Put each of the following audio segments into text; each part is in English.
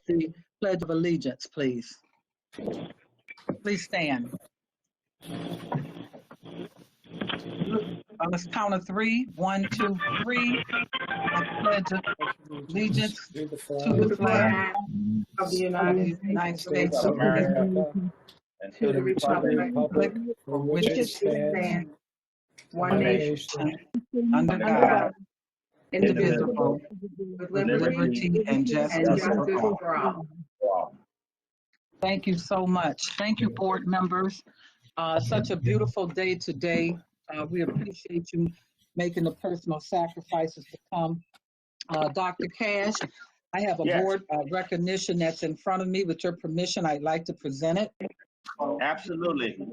the Pledge of Allegiance, please. Please stand. On the count of three, 1, 2, 3, I pledge allegiance to the flag of the United States of America and to the republic for which it stands, one nation, under God, indivisible, with with liberty and justice for all. for all. Thank you so much. Thank you, board members. Such a beautiful day today. We appreciate you making the personal sacrifices to come. Dr. Cash, I have a Yes. board recognition that's in front of me. With your permission, I'd like to present it. Absolutely.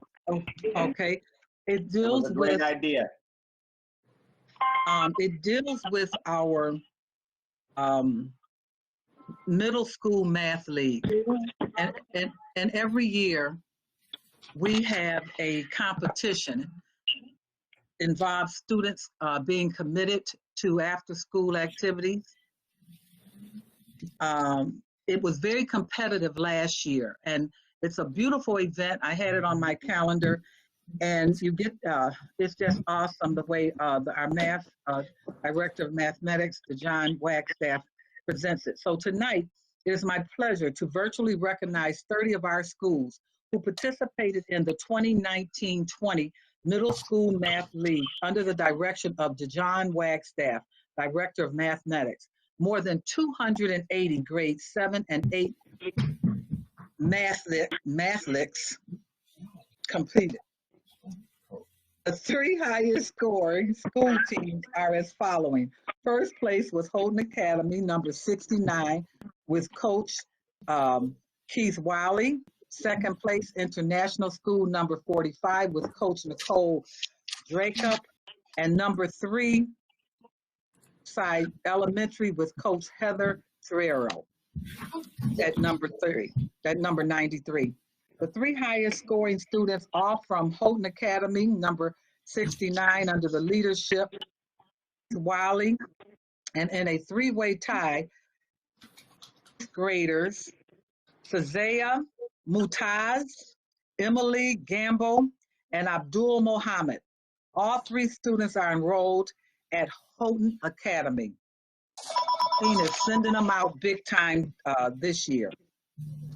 Okay. It It was deals a great with idea. our middle school math league. And every year we have a competition, involves students being committed to after school activities. It was very competitive last year, and it's a beautiful event. I had it on my calendar, and you get, it's just awesome the way our math director of mathematics, John Wagstaff, presents it. So tonight, it is my pleasure to virtually recognize 30 of our schools who participated in the 2019-20 Middle School Math League under the direction of John Wagstaff, Director of Mathematics. More than 280 grades 7 and 8 mathletes completed. The three highest scoring school teams are as following. First place was Holden Academy, number 69, with Coach Keith Wiley. Second place, International School, number 45, with Coach Nicole Dracup. And number 3, Side Elementary, with Coach Heather Ferrero at number 93. The three highest scoring students are from Holden Academy, number 69, under the leadership of Wiley, and in a three-way tie, graders Fazea Mutaz, Emily Gamble, and Abdul Mohammed. All three students are enrolled at Holden Academy. Dean is sending them out big time this year.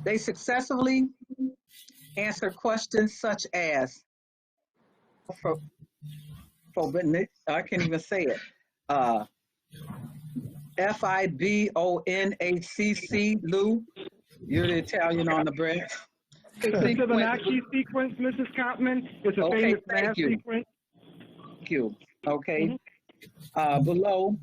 They successfully answer questions such as, I can't even say it, FIBONACC, Lou, you're the Italian on the bread. It's the Fibonacci sequence, Mrs. Cotman. It's a famous math sequence. Thank you. Okay. Below,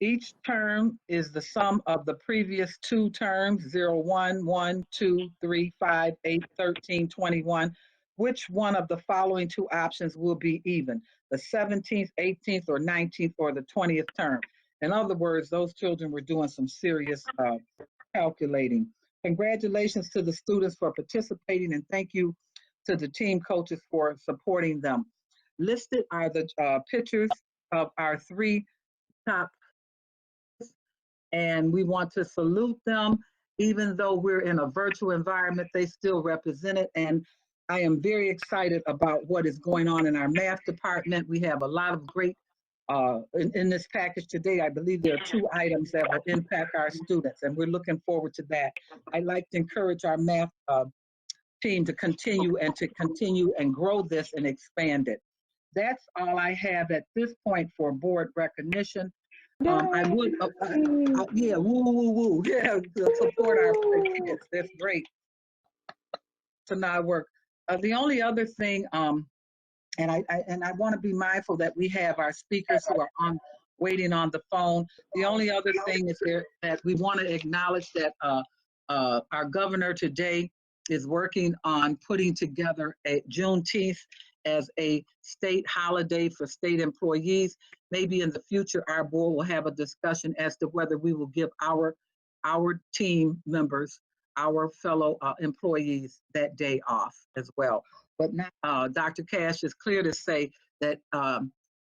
each term is the sum of the previous two terms, 0, 1, 1, 2, 3, 5, 8, 13, 21. Which one of the following two options will be even? The 17th, 18th, or 19th, or the 20th term? In other words, those children were doing some serious calculating. Congratulations to the students for participating, and thank you to the team coaches for supporting them. Listed are the pictures of our three top, and we want to salute them. Even though we're in a virtual environment, they still represent it, and I am very excited about what is going on in our math department. We have a lot of great, in this package today, I believe there are 2 items that will impact our students, and we're looking forward to that. I'd like to encourage our math team to continue and grow this and expand it. That's all I have at this point for board recognition. I would, yeah, woo, woo, woo, yeah, to support our kids. That's great. To not work. The only other thing, and I want to be mindful that we have our speakers who are waiting on the phone. The only other thing is that we want to acknowledge that our governor today is working on putting together a Juneteenth as a state holiday for state employees. Maybe in the future, our board will have a discussion as to whether we will give our team members, our fellow employees, that day off as well. But now, Dr. Cash is clear to say that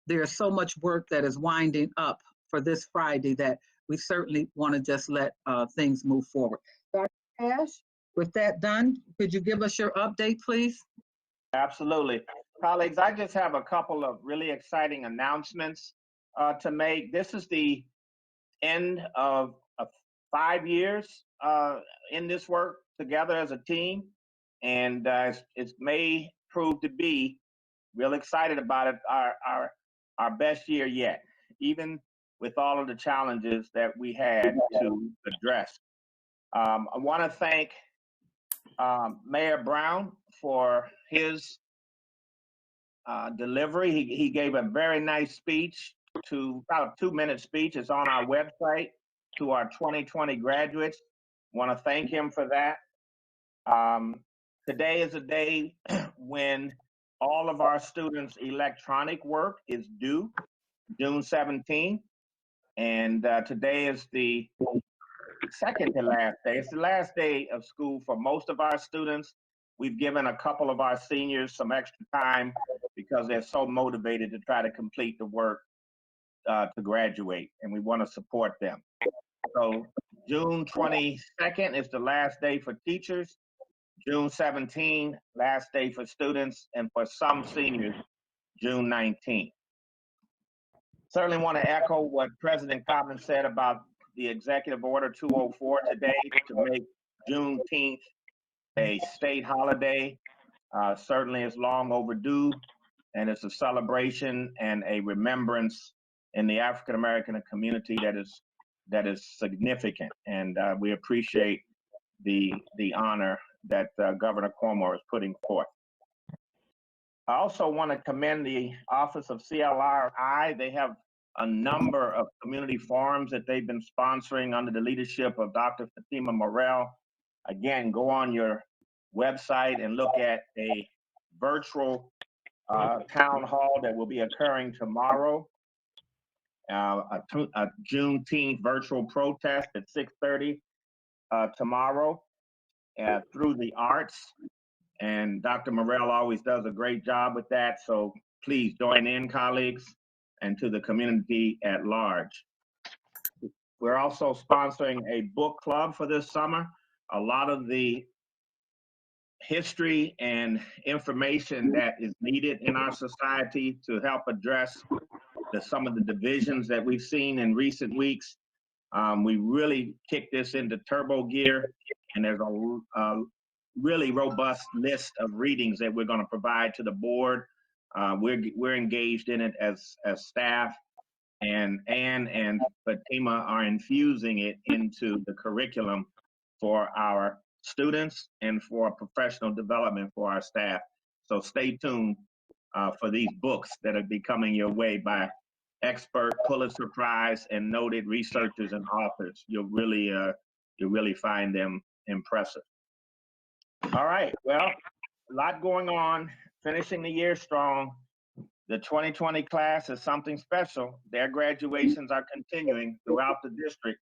there's so much work that is winding up for this Friday that we certainly want to just let things move forward. Dr. Cash, with that done, could you give us your update, please? Absolutely. Colleagues, I just have a couple of really exciting announcements to make. This is the end of 5 years in this work together as a team, and it may prove to be, real excited about it, our best year yet, even with all of the challenges that we had to address. I want to thank Mayor Brown for his delivery. He gave a very nice speech, about a 2-minute speech. It's on our website to our 2020 graduates. Want to thank him for that. Today is a day when all of our students' electronic work is due, June 17th. And today is the second to last day. It's the last day of school for most of our students. We've given a couple of our seniors some extra time because they're so motivated to try to complete the work to graduate, and we want to support them. So June 22nd is the last day for teachers. June 17th, last day for students, and for some seniors, June 19th. Certainly want to echo what President Cobham said about the Executive Order 204 today to make Juneteenth a state holiday. Certainly is long overdue, and it's a celebration and a remembrance in the African American community that is significant, and we appreciate the honor that Governor Cuomo is putting forth. I also want to commend the Office of CLRI. They have a number of community forums that they've been sponsoring under the leadership of Dr. Fatima Morrell. Again, go on your website and look at a virtual town hall that will be occurring tomorrow, a Juneteenth virtual protest at 6:30 tomorrow through the arts. And Dr. Morrell always does a great job with that. So please join in, colleagues, and to the community at large. We're also sponsoring a book club for this summer. A lot of the history and information that is needed in our society to help address some of the divisions that we've seen in recent weeks. We really kicked this into turbo gear, and there's a really robust list of readings that we're going to provide to the board. We're engaged in it as staff, and Ann and Fatima are infusing it into the curriculum for our students and for professional development for our staff. So stay tuned for these books that will be coming your way by expert, Pulitzer Prize, and noted researchers and authors. You'll really find them impressive. All right, well, a lot going on, finishing the year strong. The 2020 class is something special. Their graduations are continuing throughout the district,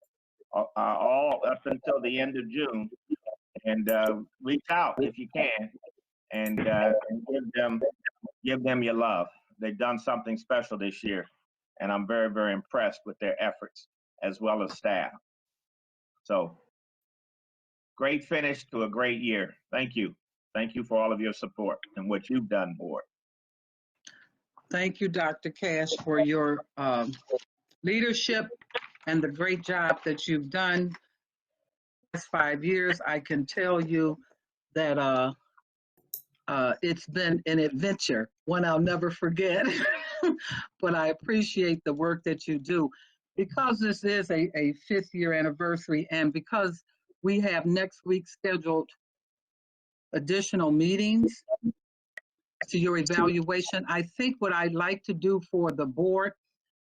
all up until the end of June. And reach out if you can, and give them your love. They've done something special this year, and I'm very, very impressed with their efforts as well as staff. So great finish to a great year. Thank you. Thank you for all of your support and what you've done, board. Thank you, Dr. Cash, for your leadership and the great job that you've done last 5 years. I can tell you that it's been an adventure, one I'll never forget, but I appreciate the work that you do. Because this is a 5th year anniversary, and because we have next week scheduled additional meetings to your evaluation, I think what I'd like to do for the board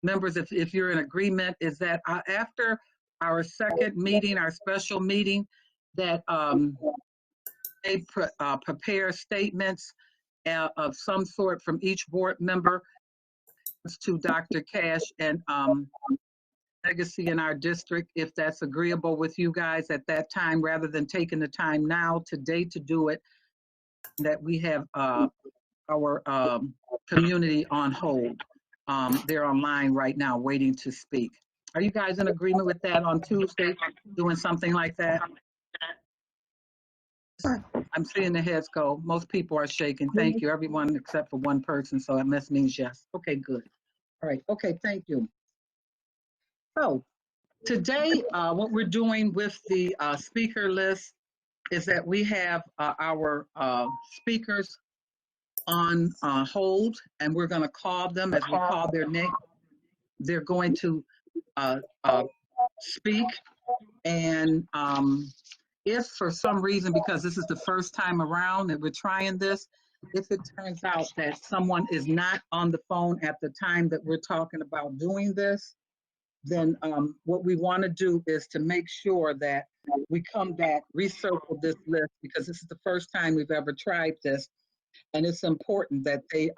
members, if you're in agreement, is that after our second meeting, our special meeting, that they prepare statements of some sort from each board member to Dr. Cash and legacy in our district, if that's agreeable with you guys at that time, rather than taking the time now today to do it, that we have our community on hold. They're online right now waiting to speak. Are you guys in agreement with that on Tuesday, doing something like that? I'm seeing the heads go. Most people are shaking. Thank you, everyone except for one person, so that must means yes. Okay, good. All right, okay, thank you. So today, what we're doing with the speaker list is that we have our speakers on hold, and we're going to call them as we call their name. They're going to speak, and if for some reason, because this is the first time around that we're trying this, if it turns out that someone is not on the phone at the time that we're talking about doing this, then what we want to do is to make sure that we come back, recircle this list, because this is the first time we've ever tried this, and it's important that they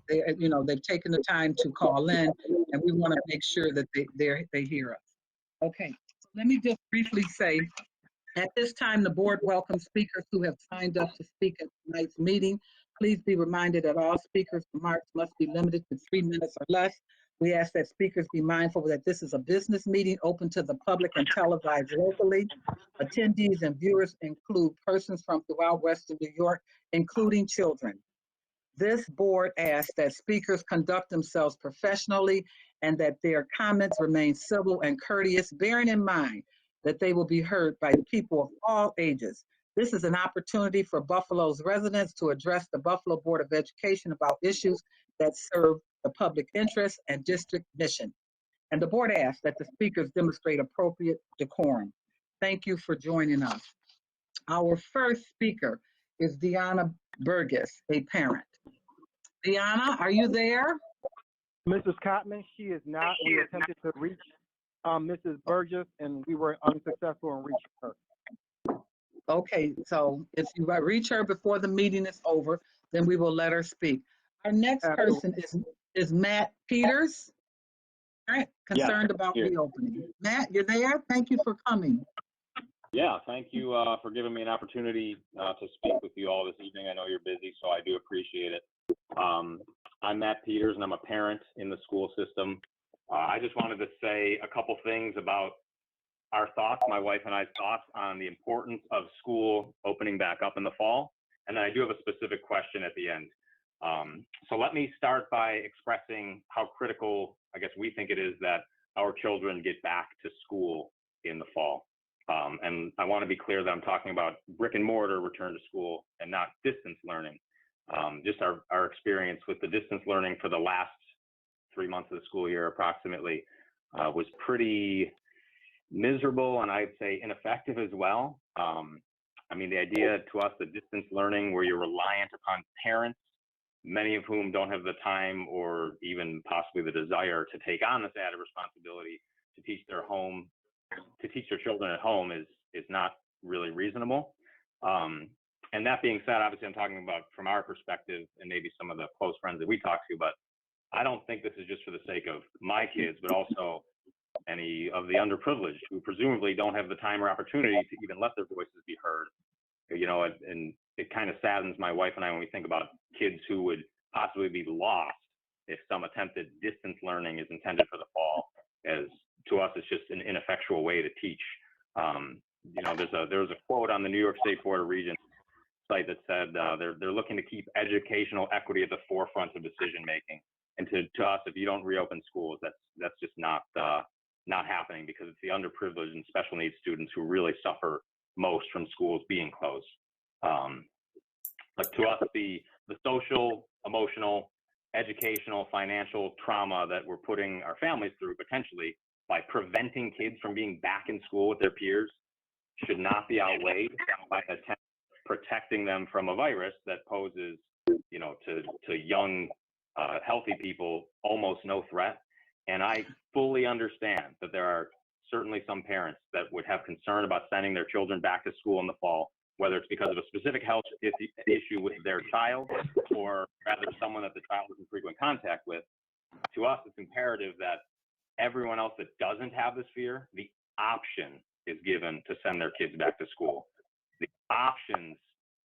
they've taken the time to call in, and we want to make sure that they hear us. Okay, so let me just briefly say, at this time, the board welcomes speakers who have signed up to speak at tonight's meeting. Please be reminded that all speakers' remarks must be limited to 3 minutes or less. We ask that speakers be mindful that this is a business meeting open to the public and televised locally. Attendees and viewers include persons from throughout Western New York, including children. This board asks that speakers conduct themselves professionally and that their comments remain civil and courteous, bearing in mind that they will be heard by people of all ages. This is an opportunity for Buffalo's residents to address the Buffalo Board of Education about issues that serve the public interest and district mission. And the board asks that the speakers demonstrate appropriate decorum. Thank you for joining us. Our first speaker is Deanna Burgess, a parent. Deanna, are you there? Mrs. Cotman, she is not. We attempted to reach Mrs. Burgess, and we were unsuccessful in reaching her. Okay, so if you reach her before the meeting is over, then we will let her speak. Our next person is Matt Peters. All right, concerned about reopening. Matt, you're there? Thank you for coming. Yeah, thank you for giving me an opportunity to speak with you all this evening. I know you're busy, so I do appreciate it. I'm Matt Peters, and I'm a parent in the school system. I just wanted to say a couple things about our thoughts, my wife and I's thoughts on the importance of school opening back up in the fall. And then I do have a specific question at the end. So let me start by expressing how critical, I guess, we think it is that our children get back to school in the fall. And I want to be clear that I'm talking about brick and mortar return to school and not distance learning. Just our experience with the distance learning for the last 3 months of the school year approximately was pretty miserable, and I'd say ineffective as well. I mean, the idea to us, the distance learning where you're reliant upon parents, many of whom don't have the time or even possibly the desire to take on this added responsibility to teach their children at home is not really reasonable. And that being said, obviously I'm talking about from our perspective and maybe some of the close friends that we talk to, but I don't think this is just for the sake of my kids, but also any of the underprivileged who presumably don't have the time or opportunity to even let their voices be heard. You know, and it kind of saddens my wife and I when we think about kids who would possibly be lost if some attempted distance learning is intended for the fall, as to us it's just an ineffectual way to teach. You know, there was a quote on the New York State Board of Regents site that said they're looking to keep educational equity at the forefront of decision making. And to us, if you don't reopen schools, that's just not happening, because it's the underprivileged and special needs students who really suffer most from schools being closed. But to us, the social, emotional, educational, financial trauma that we're putting our families through potentially by preventing kids from being back in school with their peers should not be outweighed by protecting them from a virus that poses, you know, to young, healthy people, almost no threat. And I fully understand that there are certainly some parents that would have concern about sending their children back to school in the fall, whether it's because of a specific health issue with their child or rather someone that the child is in frequent contact with. To us, it's imperative that everyone else that doesn't have this fear, the option is given to send their kids back to school. The options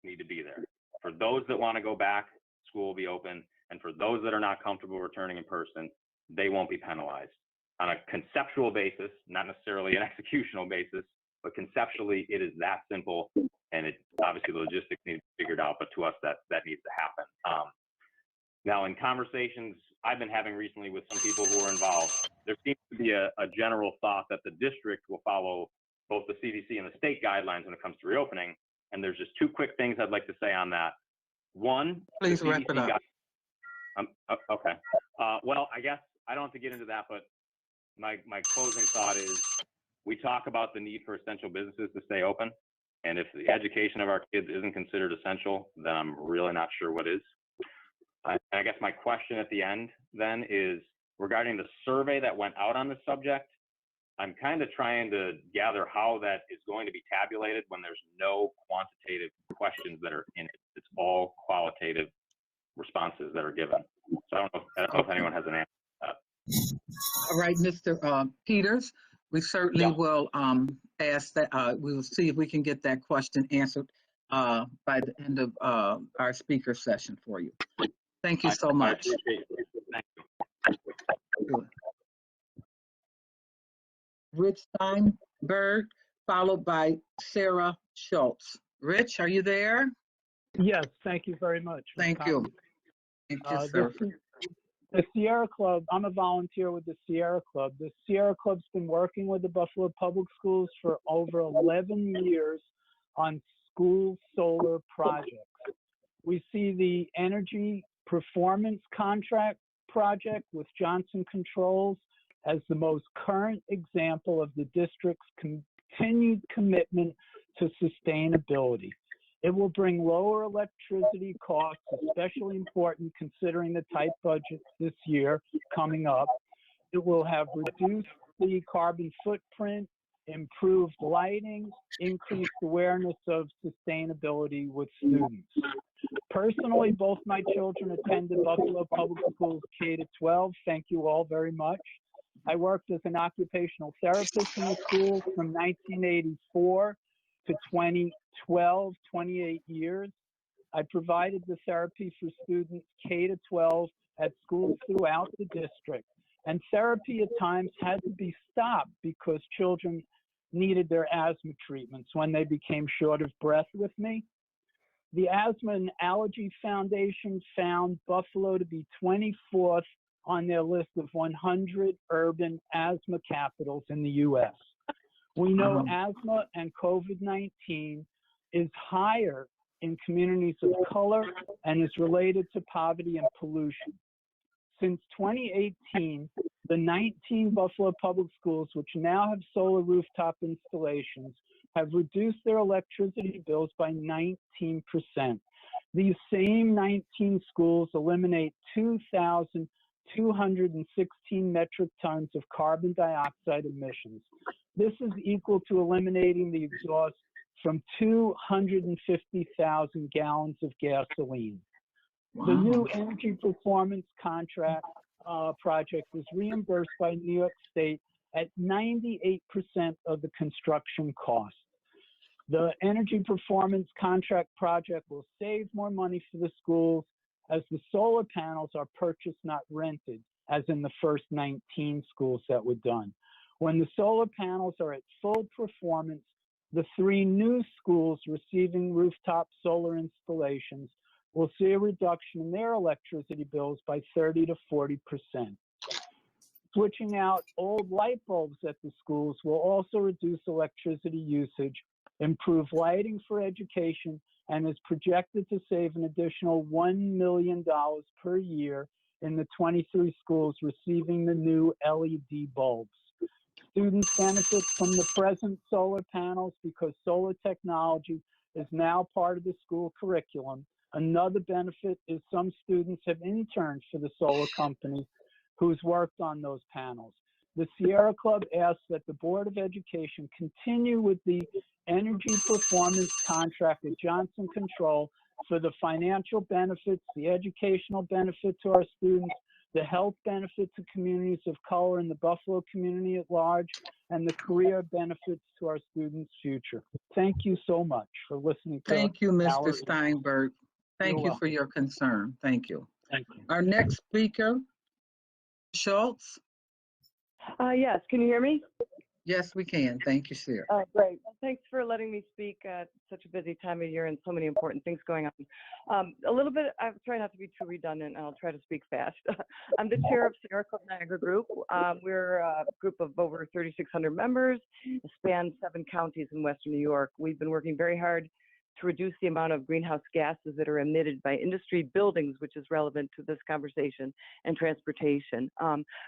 need to be there. For those that want to go back, school will be open. And for those that are not comfortable returning in person, they won't be penalized. on a conceptual basis, not necessarily an executional basis, but conceptually it is that simple. And it obviously the logistics need to be figured out, but to us that needs to happen. Now, in conversations I've been having recently with some people who are involved, there seems to be a general thought that the district will follow both the CDC and the state guidelines when it comes to reopening. And there's just two quick things I'd like to say on that. One, Please wrap it up. Okay. Well, I guess I don't have to get into that, but my closing thought is we talk about the need for essential businesses to stay open. And if the education of our kids isn't considered essential, then I'm really not sure what is. I guess my question at the end then is regarding the survey that went out on the subject. I'm kind of trying to gather how that is going to be tabulated when there's no quantitative questions that are in it. It's all qualitative responses that are given. So I don't know if anyone has an answer to that. All right, Mr. Peters, we certainly will ask that, we will see if we can get that question answered by the end of our speaker session for you. Thank you so much. I appreciate it. Thank you. Good. Rich Steinberg, followed by Sarah Schultz. Rich, are you there? Yes, thank you very much. Thank you. Thank you, sir. The Sierra Club, I'm a volunteer with the Sierra Club. The Sierra Club's been working with the Buffalo Public Schools for over 11 years on school solar projects. We see the energy performance contract project with Johnson Controls as the most current example of the district's continued commitment to sustainability. It will bring lower electricity costs, especially important considering the tight budget this year coming up. It will have reduced the carbon footprint, improved lighting, increased awareness of sustainability with students. Personally, both my children attended Buffalo Public Schools K-12. Thank you all very much. I worked as an occupational therapist in the schools from 1984 to 2012, 28 years. I provided the therapy for students K-12 at schools throughout the district. And therapy at times had to be stopped because children needed their asthma treatments when they became short of breath with me. The Asthma and Allergy Foundation found Buffalo to be 24th on their list of 100 urban asthma capitals in the U.S. We know asthma and COVID-19 is higher in communities of color and is related to poverty and pollution. Since 2018, the 19 Buffalo Public Schools, which now have solar rooftop installations, have reduced their electricity bills by 19%. These same 19 schools eliminate 2,216 metric tons of carbon dioxide emissions. This is equal to eliminating the exhaust from 250,000 gallons of gasoline. Wow. The new energy performance contract project was reimbursed by New York State at 98% of the construction cost. The energy performance contract project will save more money for the schools as the solar panels are purchased, not rented, as in the first 19 schools that were done. When the solar panels are at full performance, the 3 new schools receiving rooftop solar installations will see a reduction in their electricity bills by 30 to 40%. Switching out old light bulbs at the schools will also reduce electricity usage, improve lighting for education, and is projected to save an additional $1 million per year in the 23 schools receiving the new LED bulbs. Students benefit from the present solar panels because solar technology is now part of the school curriculum. Another benefit is some students have interned for the solar company who's worked on those panels. The Sierra Club asks that the Board of Education continue with the energy performance contract with Johnson Control for the financial benefits, the educational benefit to our students, the health benefit to communities of color in the Buffalo community at large, and the career benefits to our students' future. Thank you so much for listening to Thank you, Mr. Steinberg. Thank you for your concern. Thank you. Thank you. Our next speaker, Schultz. Yes, can you hear me? Yes, we can. Thank you, Sierra. Great. Well, thanks for letting me speak at such a busy time of year and so many important things going on. A little bit, I'll try not to be too redundant, and I'll try to speak fast. I'm the chair of Sierra Club Niagara Group. We're a group of over 3,600 members, span 7 counties in Western New York. We've been working very hard to reduce the amount of greenhouse gases that are emitted by industry buildings, which is relevant to this conversation, and transportation.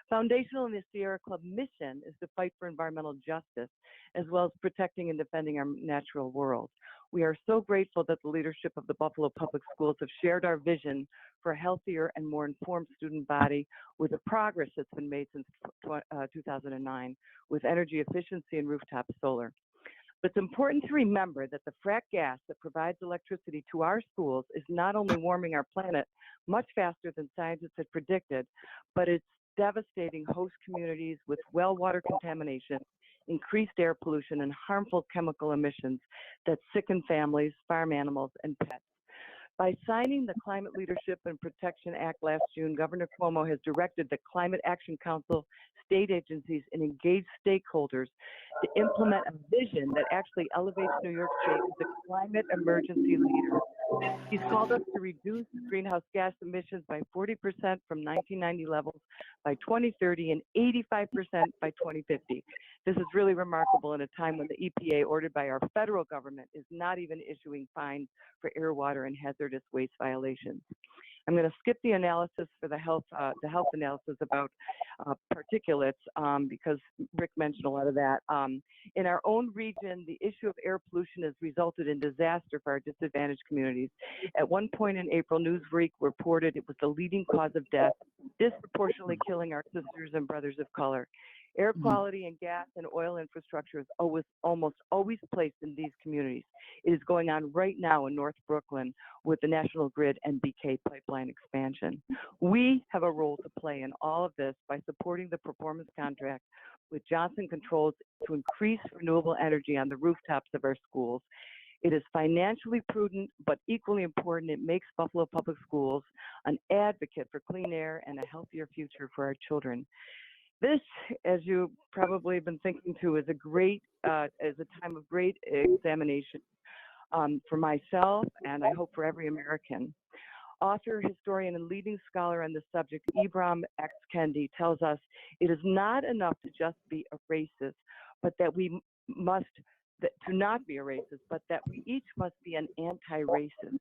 Foundational in the Sierra Club mission is to fight for environmental justice, as well as protecting and defending our natural world. We are so grateful that the leadership of the Buffalo Public Schools have shared our vision for a healthier and more informed student body with the progress that's been made since 2009 with energy efficiency and rooftop solar. But it's important to remember that the frack gas that provides electricity to our schools is not only warming our planet much faster than scientists had predicted, but it's devastating host communities with well water contamination, increased air pollution, and harmful chemical emissions that sicken families, farm animals, and pets. By signing the Climate Leadership and Protection Act last June, Governor Cuomo has directed the Climate Action Council, state agencies, and engaged stakeholders to implement a vision that actually elevates New York State as a climate emergency leader. He's called us to reduce greenhouse gas emissions by 40% from 1990 levels by 2030 and 85% by 2050. This is really remarkable in a time when the EPA, ordered by our federal government, is not even issuing fines for air, water, and hazardous waste violations. I'm going to skip the analysis for the health analysis about particulates because Rick mentioned a lot of that. In our own region, the issue of air pollution has resulted in disaster for our disadvantaged communities. At one point in April, Newsweek reported it was the leading cause of death, disproportionately killing our sisters and brothers of color. Air quality and gas and oil infrastructure is almost always placed in these communities. It is going on right now in North Brooklyn with the National Grid and BK pipeline expansion. We have a role to play in all of this by supporting the performance contract with Johnson Controls to increase renewable energy on the rooftops of our schools. It is financially prudent, but equally important, it makes Buffalo Public Schools an advocate for clean air and a healthier future for our children. This, as you probably have been thinking too, is a time of great examination for myself and I hope for every American. Author, historian, and leading scholar on the subject, Ibram X. Kendi, tells us it is not enough to just be a racist, but that we must to not be a racist, but that we each must be an anti-racist.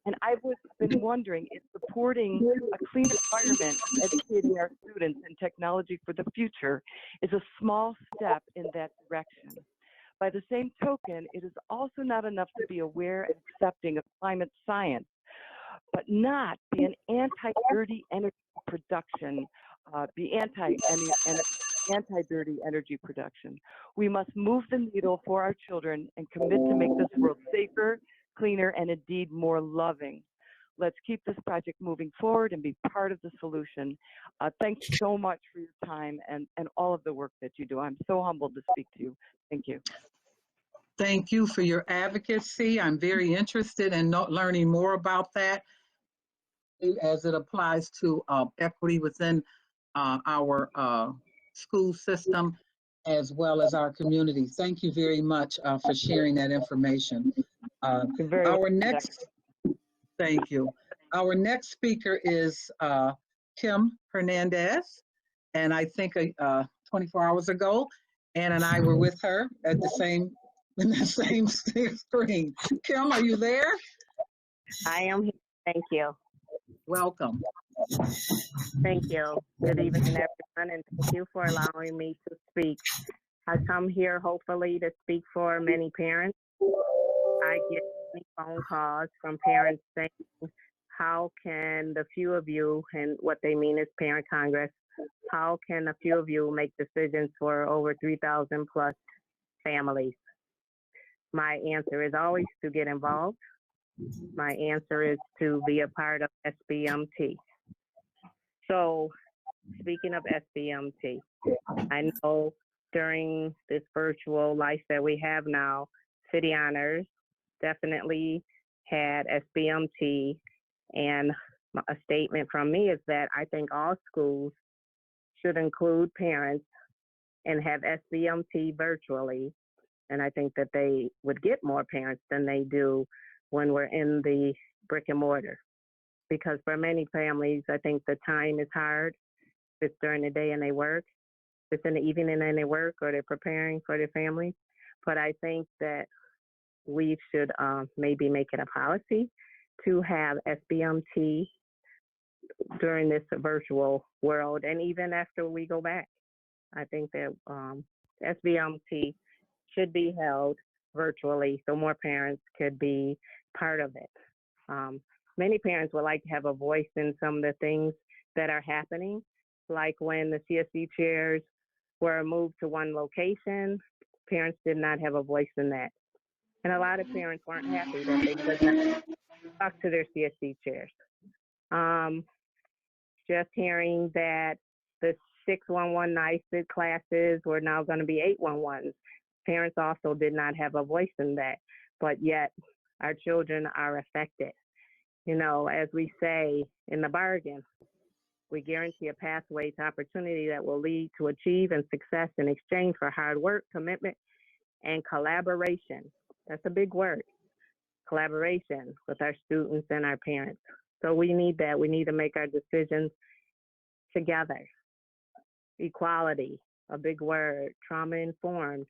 And I've been wondering if supporting a clean environment, educating our students in technology for the future is a small step in that direction. By the same token, it is also not enough to be aware and accepting of climate science, but not be an anti-dirty energy production, anti-dirty energy production. We must move the needle for our children and commit to make this world safer, cleaner, and indeed more loving. Let's keep this project moving forward and be part of the solution. Thanks so much for your time and all of the work that you do. I'm so humbled to speak to you. Thank you. Thank you for your advocacy. I'm very interested in learning more about that as it applies to equity within our school system as well as our community. Thank you very much for sharing that information. Thank you. Our next speaker is Kim Fernandez, and I think 24 hours ago, Ann and I were with her at the same screen. Kim, are you there? I am here. Thank you. Welcome. Thank you. Good evening, everyone, and thank you for allowing me to speak. I come here hopefully to speak for many parents. I get many phone calls from parents saying, how can the few of you, and what they mean is Parent Congress, how can a few of you make decisions for over 3,000 plus families? My answer is always to get involved. My answer is to be a part of SBMT. So speaking of SBMT, I know during this virtual life that we have now, City Honors definitely had SBMT, and a statement from me is that I think all schools should include parents and have SBMT virtually. And I think that they would get more parents than they do when we're in the brick and mortar. Because for many families, I think the time is hard. If it's during the day and they work, if it's in the evening and they work, or they're preparing for their family. But I think that we should maybe make it a policy to have SBMT during this virtual world, and even after we go back. I think that SBMT should be held virtually so more parents could be part of it. Many parents would like to have a voice in some of the things that are happening, like when the CSE chairs were moved to one location, parents did not have a voice in that. And a lot of parents weren't happy that they could not talk to their CSE chairs. Just hearing that the 611 NICED classes were now going to be 811s. Parents also did not have a voice in that, but yet our children are affected. You know, as we say in the bargain, we guarantee a pathway to opportunity that will lead to achieve and success in exchange for hard work, commitment, and collaboration. That's a big word, collaboration with our students and our parents. So we need that. We need to make our decisions together. Equality, a big word, trauma-informed.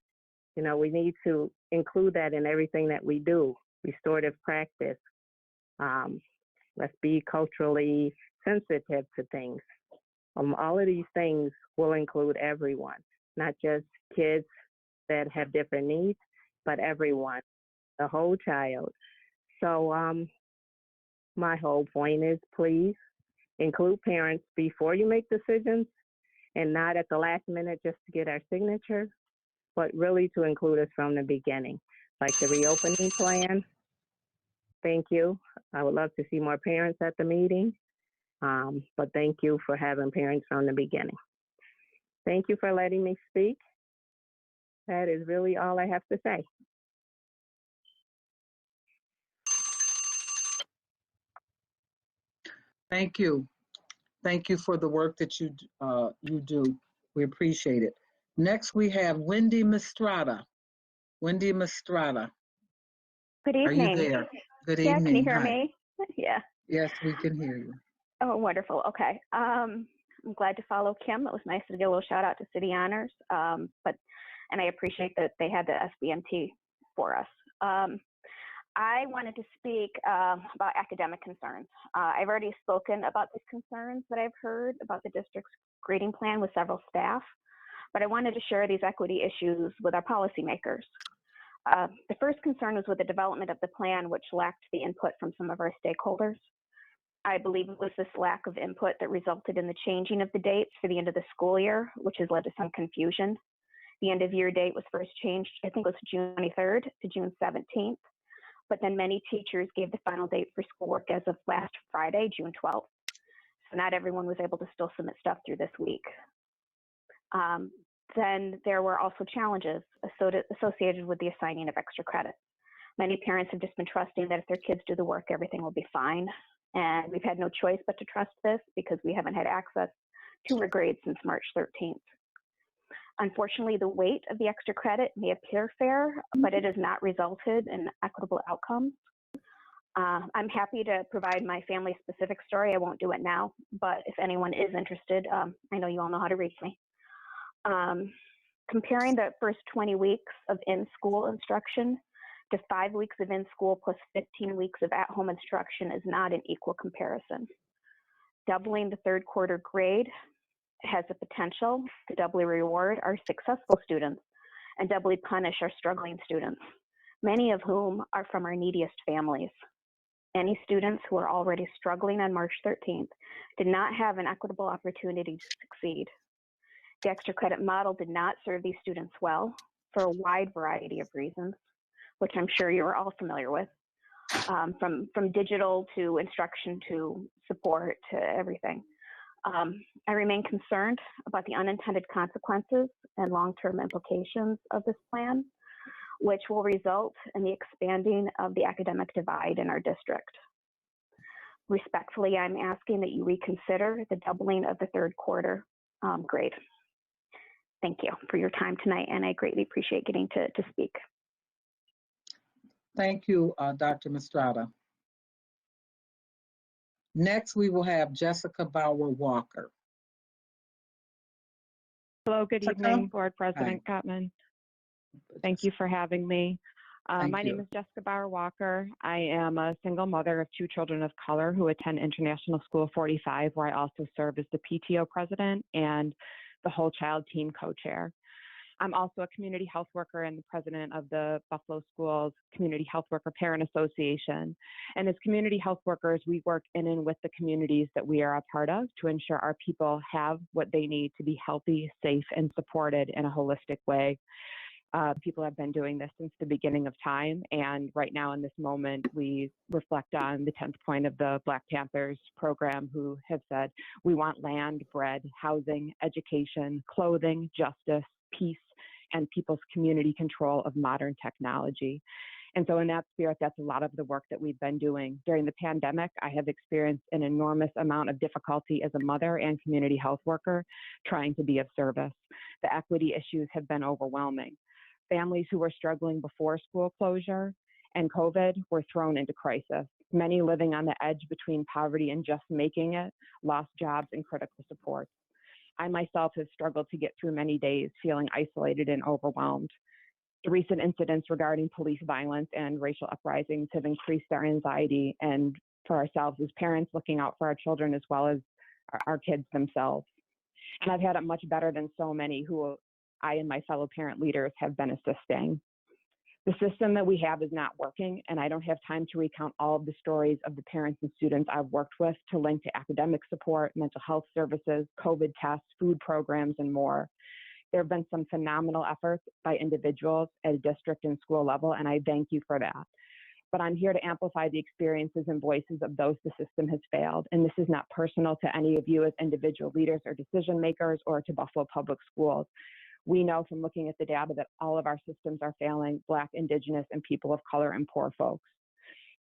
You know, we need to include that in everything that we do. Restorative practice. Let's be culturally sensitive to things. All of these things will include everyone, not just kids that have different needs, but everyone, the whole child. So my whole point is, please include parents before you make decisions, and not at the last minute just to get our signature, but really to include us from the beginning, like the reopening plan. Thank you. I would love to see more parents at the meeting, but thank you for having parents from the beginning. Thank you for letting me speak. That is really all I have to say. Thank you. Thank you for the work that you do. We appreciate it. Next, we have Wendy Mistrada. Wendy Mistrada. Good Are you evening. there? Good Yeah, evening. can you hear Hi. me? Yeah. Yes, we can hear you. Oh, wonderful. Okay. I'm glad to follow Kim. It was nice to get a little shout out to City Honors, and I appreciate that they had the SBMT for us. I wanted to speak about academic concerns. I've already spoken about these concerns that I've heard about the district's grading plan with several staff, but I wanted to share these equity issues with our policymakers. The first concern was with the development of the plan, which lacked the input from some of our stakeholders. I believe it was this lack of input that resulted in the changing of the dates for the end of the school year, which has led to some confusion. The end of year date was first changed, I think it was June 23rd to June 17th, but then many teachers gave the final date for schoolwork as of last Friday, June 12th. So not everyone was able to still submit stuff through this week. Then there were also challenges associated with the assigning of extra credit. Many parents have just been trusting that if their kids do the work, everything will be fine. And we've had no choice but to trust this because we haven't had access to our grades since March 13th. Unfortunately, the weight of the extra credit may appear fair, but it has not resulted in equitable outcomes. I'm happy to provide my family-specific story. I won't do it now, but if anyone is interested, I know you all know how to reach me. Comparing the first 20 weeks of in-school instruction to 5 weeks of in-school plus 15 weeks of at-home instruction is not an equal comparison. Doubling the third quarter grade has the potential to doubly reward our successful students and doubly punish our struggling students, many of whom are from our neediest families. Any students who are already struggling on March 13th did not have an equitable opportunity to succeed. The extra credit model did not serve these students well for a wide variety of reasons, which I'm sure you're all familiar with, from digital to instruction to support to everything. I remain concerned about the unintended consequences and long-term implications of this plan, which will result in the expanding of the academic divide in our district. Respectfully, I'm asking that you reconsider the doubling of the third quarter grade. thank you for your time tonight, and I greatly appreciate getting to speak. Thank you, Dr. Mistrada. Next, we will have Jessica Bauer-Walker. Hello, good Jessica? evening, Board President Kottman. Thank you for having me. My name is Jessica Bauer-Walker. I am a single mother of 2 children of color who attend International School 45, where I also serve as the PTO president and the whole child team co-chair. I'm also a community health worker and the president of the Buffalo Schools Community Health Worker Parent Association. And as community health workers, we work in and with the communities that we are a part of to ensure our people have what they need to be healthy, safe, and supported in a holistic way. People have been doing this since the beginning of time, and right now in this moment, we reflect on the 10th point of the Black Panthers program, who have said, we want land, bread, housing, education, clothing, justice, peace, and people's community control of modern technology. And so in that spirit, that's a lot of the work that we've been doing. During the pandemic, I have experienced an enormous amount of difficulty as a mother and community health worker trying to be of service. The equity issues have been overwhelming. Families who were struggling before school closure and COVID were thrown into crisis. Many living on the edge between poverty and just making it, lost jobs and critical support. I myself have struggled to get through many days feeling isolated and overwhelmed. The recent incidents regarding police violence and racial uprisings have increased our anxiety, and for ourselves as parents looking out for our children as well as our kids themselves. And I've had it much better than so many who I and my fellow parent leaders have been assisting. The system that we have is not working, and I don't have time to recount all of the stories of the parents and students I've worked with to link to academic support, mental health services, COVID tests, food programs, and more. There have been some phenomenal efforts by individuals at a district and school level, and I thank you for that. But I'm here to amplify the experiences and voices of those the system has failed. And this is not personal to any of you as individual leaders or decision makers or to Buffalo Public Schools. We know from looking at the data that all of our systems are failing Black, Indigenous, and people of color and poor folks.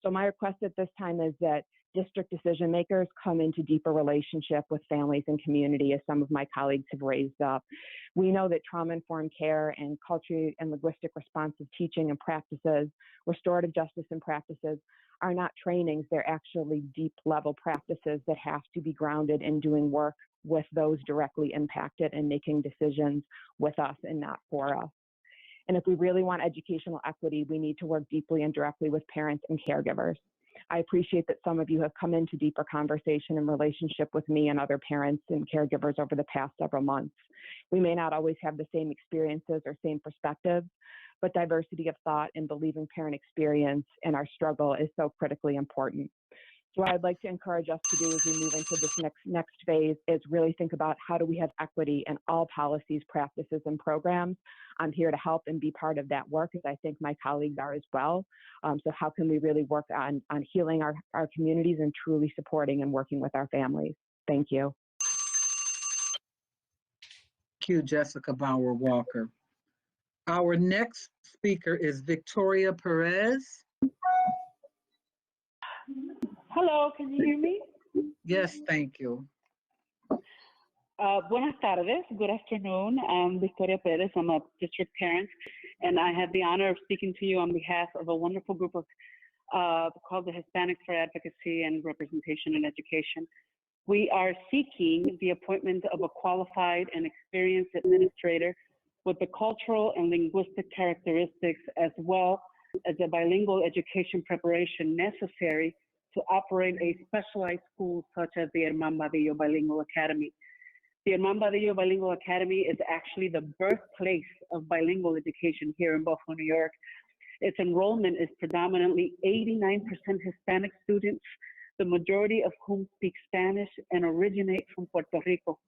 So my request at this time is that district decision makers come into deeper relationship with families and community, as some of my colleagues have raised up. We know that trauma-informed care and culturally and linguistic responsive teaching and practices, restorative justice and practices, are not trainings, they're actually deep level practices that have to be grounded in doing work with those directly impacted and making decisions with us and not for us. And if we really want educational equity, we need to work deeply and directly with parents and caregivers. I appreciate that some of you have come into deeper conversation and relationship with me and other parents and caregivers over the past several months. We may not always have the same experiences or same perspectives, but diversity of thought and believing parent experience in our struggle is so critically important. So what I'd like to encourage us to do as we move into this next phase is really think about how do we have equity in all policies, practices, and programs. I'm here to help and be part of that work, as I think my colleagues are as well. So how can we really work on healing our communities and truly supporting and working with our families? Thank you. Thank you, Jessica Bauer-Walker. Our next speaker is Victoria Perez. Hello, can you hear me? Yes, thank you. Buenas tardes, good afternoon. I'm Victoria Perez. I'm a district parent, and I have the honor of speaking to you on behalf of a wonderful group of called the Hispanics for Advocacy and Representation in Education. We are seeking the appointment of a qualified and experienced administrator with the cultural and linguistic characteristics, as well as the bilingual education preparation necessary to operate a specialized school such as the Imambara Bilingual Academy. The Imambara Bilingual Academy is actually the birthplace of bilingual education here in Buffalo, New York. Its enrollment is predominantly 89% Hispanic students, the majority of whom speak Spanish and originate from Puerto Rico.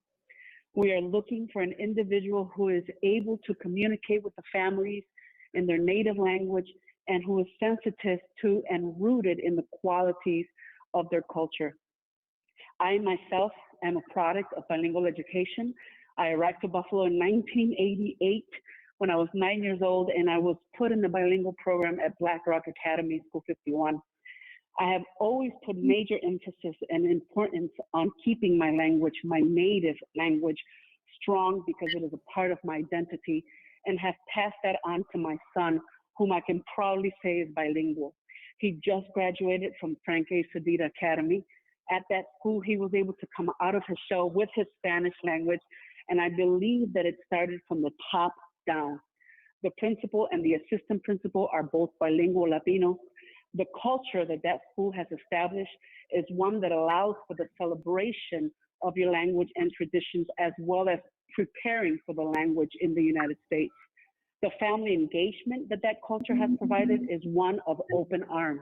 We are looking for an individual who is able to communicate with the families in their native language and who is sensitive to and rooted in the qualities of their culture. I myself am a product of bilingual education. I arrived to Buffalo in 1988 when I was 9 years old, and I was put in the bilingual program at Black Rock Academy, School 51. I have always put major emphasis and importance on keeping my language, my native language, strong because it is a part of my identity, and have passed that on to my son, whom I can proudly say is bilingual. He just graduated from Frank A. Sedita Academy. At that school, he was able to come out of his shell with his Spanish language, and I believe that it started from the top down. The principal and the assistant principal are both bilingual Latinos. The culture that that school has established is one that allows for the celebration of your language and traditions, as well as preparing for the language in the United States. The family engagement that that culture has provided is one of open arms.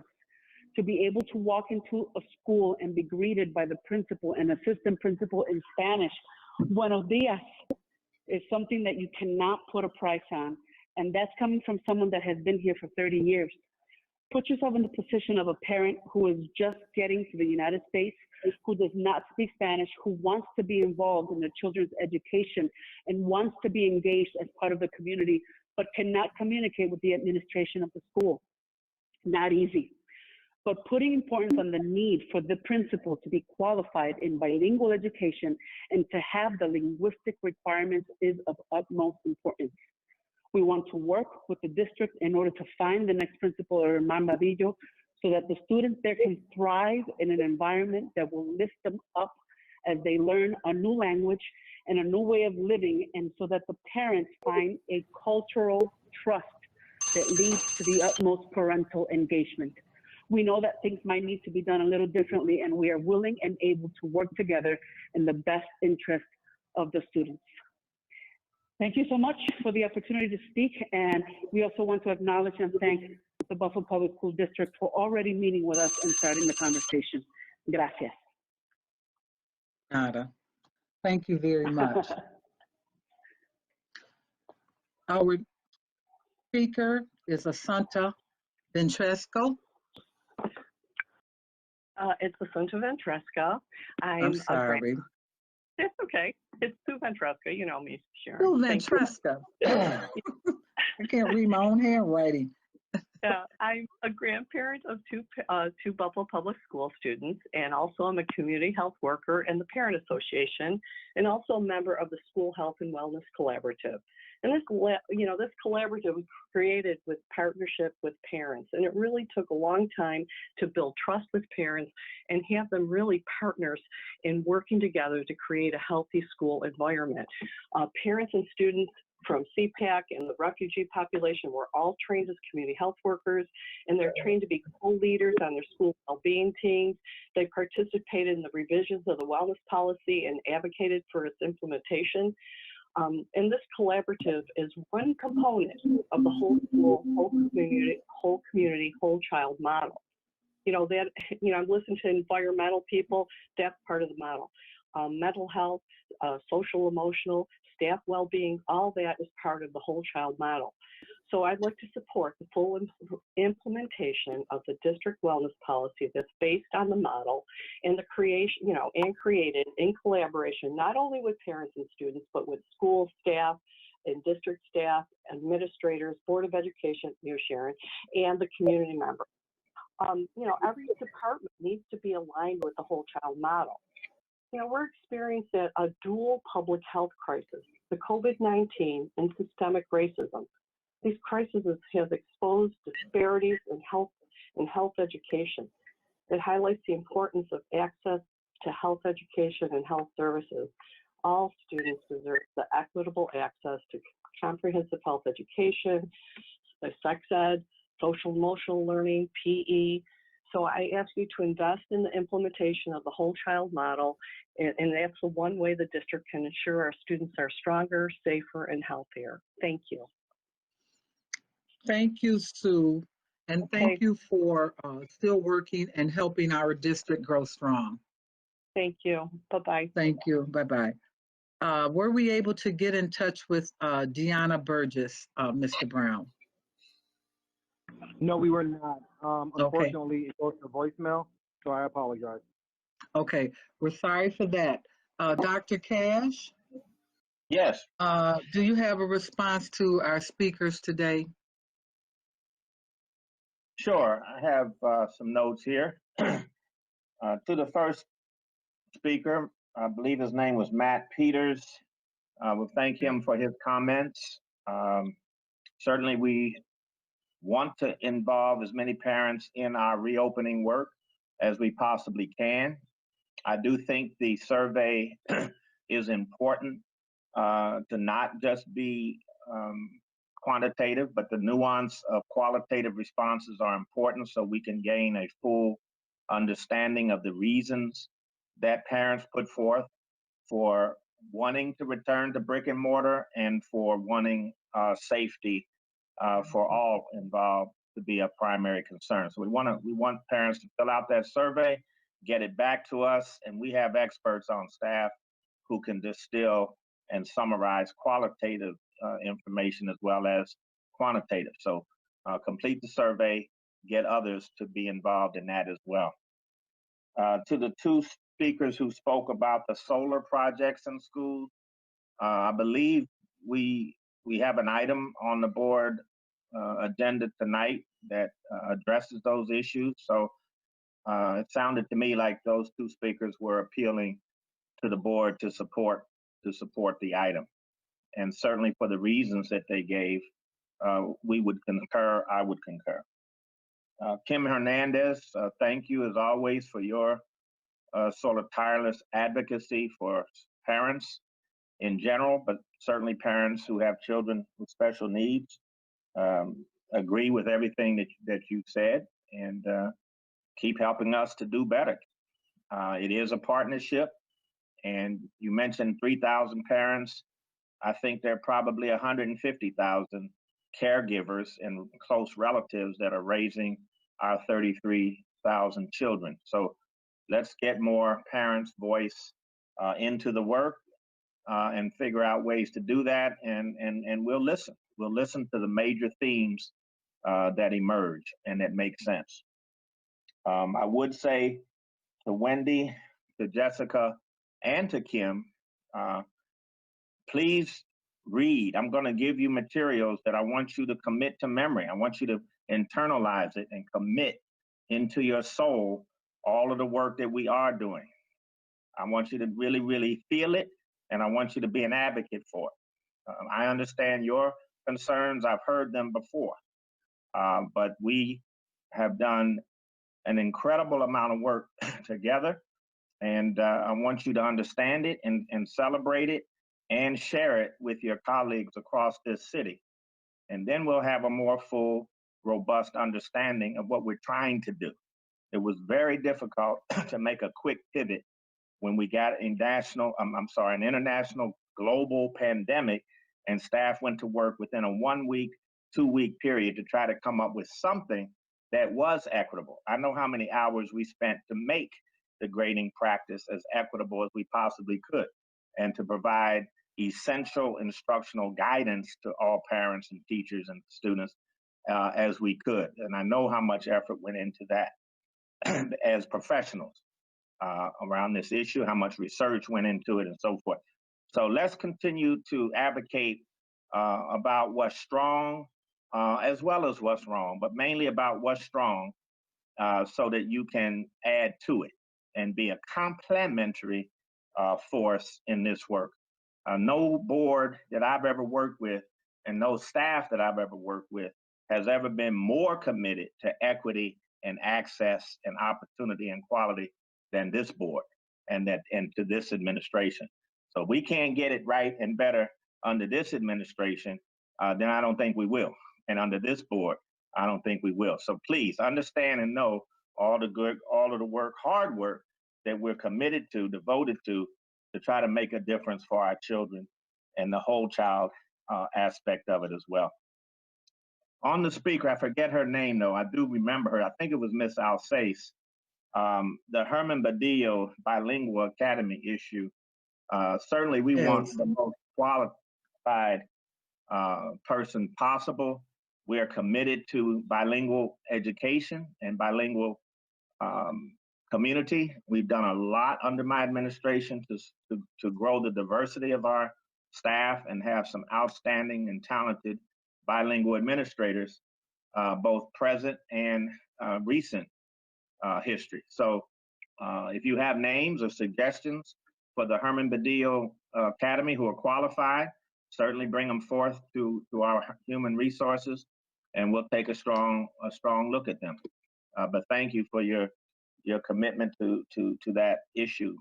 To be able to walk into a school and be greeted by the principal and assistant principal in Spanish, buenos dias, is something that you cannot put a price on. And that's coming from someone that has been here for 30 years. Put yourself in the position of a parent who is just getting to the United States, who does not speak Spanish, who wants to be involved in their children's education and wants to be engaged as part of the community, but cannot communicate with the administration of the school. Not easy. But putting importance on the need for the principal to be qualified in bilingual education and to have the linguistic requirements is of utmost importance. We want to work with the district in order to find the next principal or Imambara so that the students there can thrive in an environment that will lift them up as they learn a new language and a new way of living, and so that the parents find a cultural trust that leads to the utmost parental engagement. We know that things might need to be done a little differently, and we are willing and able to work together in the best interest of the students. Thank you so much for the opportunity to speak, and we also want to acknowledge and thank the Buffalo Public School District for already meeting with us and starting the conversation. Gracias. Nada. Thank you very much. Our speaker is Assunta Ventresco. It's Assunta Ventresca. I'm sorry. It's okay. It's Sue Ventresca. You know me, Sharon. Sue Ventresca. I can't read my own handwriting. Yeah, I'm a grandparent of two Buffalo Public School students, and also I'm a community health worker in the Parent Association, and also a member of the School Health and Wellness Collaborative. And this collaborative was created with partnership with parents, and it really took a long time to build trust with parents and have them really partners in working together to create a healthy school environment. Parents and students from CPAC and the refugee population were all trained as community health workers, and they're trained to be co-leaders on their school well-being teams. They participated in the revisions of the wellness policy and advocated for its implementation. And this collaborative is one component of the whole school, whole community, whole child model. I'm listening to environmental people, that's part of the model. Mental health, social, emotional, staff well-being, all that is part of the whole child model. So I'd like to support the full implementation of the district wellness policy that's based on the model and the creation, and created in collaboration, not only with parents and students, but with school staff and district staff, administrators, Board of Education, Sharon, and the community members. Every department needs to be aligned with the whole child model. We're experiencing a dual public health crisis, the COVID-19 and systemic racism. These crises have exposed disparities in health education. It highlights the importance of access to health education and health services. All students deserve the equitable access to comprehensive health education, sex ed, social emotional learning, PE. So I ask you to invest in the implementation of the whole child model, and that's the one way the district can ensure our students are stronger, safer, and healthier. Thank you. Thank you, Sue, and thank you for still working and helping our district grow strong. Thank you. Bye-bye. Thank you. Bye-bye. Were we able to get in touch with Deanna Burgess, Mr. Brown? No, we were not. Unfortunately, it goes to voicemail, so I apologize. Okay, we're sorry for that. Dr. Cash? Yes. Do you have a response to our speakers today? Sure, I have some notes here. To the first speaker, I believe his name was Matt Peters. We'll thank him for his comments. Certainly, we want to involve as many parents in our reopening work as we possibly can. I do think the survey is important to not just be quantitative, but the nuance of qualitative responses are important so we can gain a full understanding of the reasons that parents put forth for wanting to return to brick and mortar and for wanting safety for all involved to be a primary concern. So we want parents to fill out that survey, get it back to us, and we have experts on staff who can distill and summarize qualitative information as well as quantitative. So complete the survey, get others to be involved in that as well. To the two speakers who spoke about the solar projects in schools, I believe we have an item on the board agenda tonight that addresses those issues. So it sounded to me like those two speakers were appealing to the board to support the item. And certainly for the reasons that they gave, we would concur, I would concur. Kim Hernandez, thank you as always for your sort of tireless advocacy for parents in general, but certainly parents who have children with special needs. Agree with everything that you said, and keep helping us to do better. It is a partnership, and you mentioned 3,000 parents. I think there are probably 150,000 caregivers and close relatives that are raising our 33,000 children. So let's get more parents' voice into the work and figure out ways to do that, and we'll listen. We'll listen to the major themes that emerge and that make sense. I would say to Wendy, to Jessica, and to Kim, please read. I'm going to give you materials that I want you to commit to memory. I want you to internalize it and commit into your soul all of the work that we are doing. I want you to really, really feel it, and I want you to be an advocate for it. I understand your concerns. I've heard them before, but we have done an incredible amount of work together, and I want you to understand it and celebrate it and share it with your colleagues across this city. And then we'll have a more full, robust understanding of what we're trying to do. It was very difficult to make a quick pivot when we got an international global pandemic, and staff went to work within a 1 week, 2 week period to try to come up with something that was equitable. I know how many hours we spent to make the grading practice as equitable as we possibly could, and to provide essential instructional guidance to all parents and teachers and students as we could. And I know how much effort went into that as professionals around this issue, how much research went into it and so forth. So let's continue to advocate about what's strong as well as what's wrong, but mainly about what's strong so that you can add to it and be a complementary force in this work. No board that I've ever worked with and no staff that I've ever worked with has ever been more committed to equity and access and opportunity and quality than this board and to this administration. So if we can't get it right and better under this administration, then I don't think we will. And under this board, I don't think we will. So please understand and know all of the work, hard work that we're committed to, devoted to try to make a difference for our children and the whole child aspect of it as well. On the speaker, I forget her name though. I do remember her. I think it was Miss Alsace. The Herman Badillo Bilingual Academy issue. Certainly we want the most qualified person possible. We are committed to bilingual education and bilingual community. We've done a lot under my administration to grow the diversity of our staff and have some outstanding and talented bilingual administrators, both present and recent history. So if you have names or suggestions for the Herman Badillo academy who are qualified. Certainly bring them forth to our human resources, and we'll take a strong look at them. But thank you for your commitment to that issue.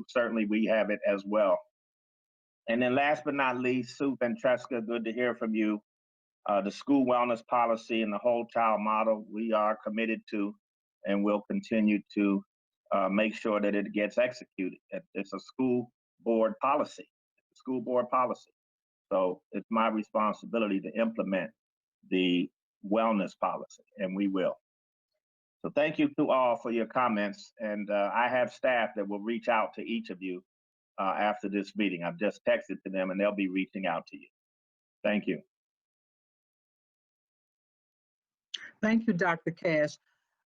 Certainly we have it as well. And then last but not least, Sue Ventresca, good to hear from you. The school wellness policy and the whole child model, we are committed to, and will continue to make sure that it gets executed. It's a school board policy, So it's my responsibility to implement the wellness policy, and we will. So thank you to all for your comments, and I have staff that will reach out to each of you after this meeting. I've just texted to them, and they'll be reaching out to you. Thank you. Thank you, Dr. Cash.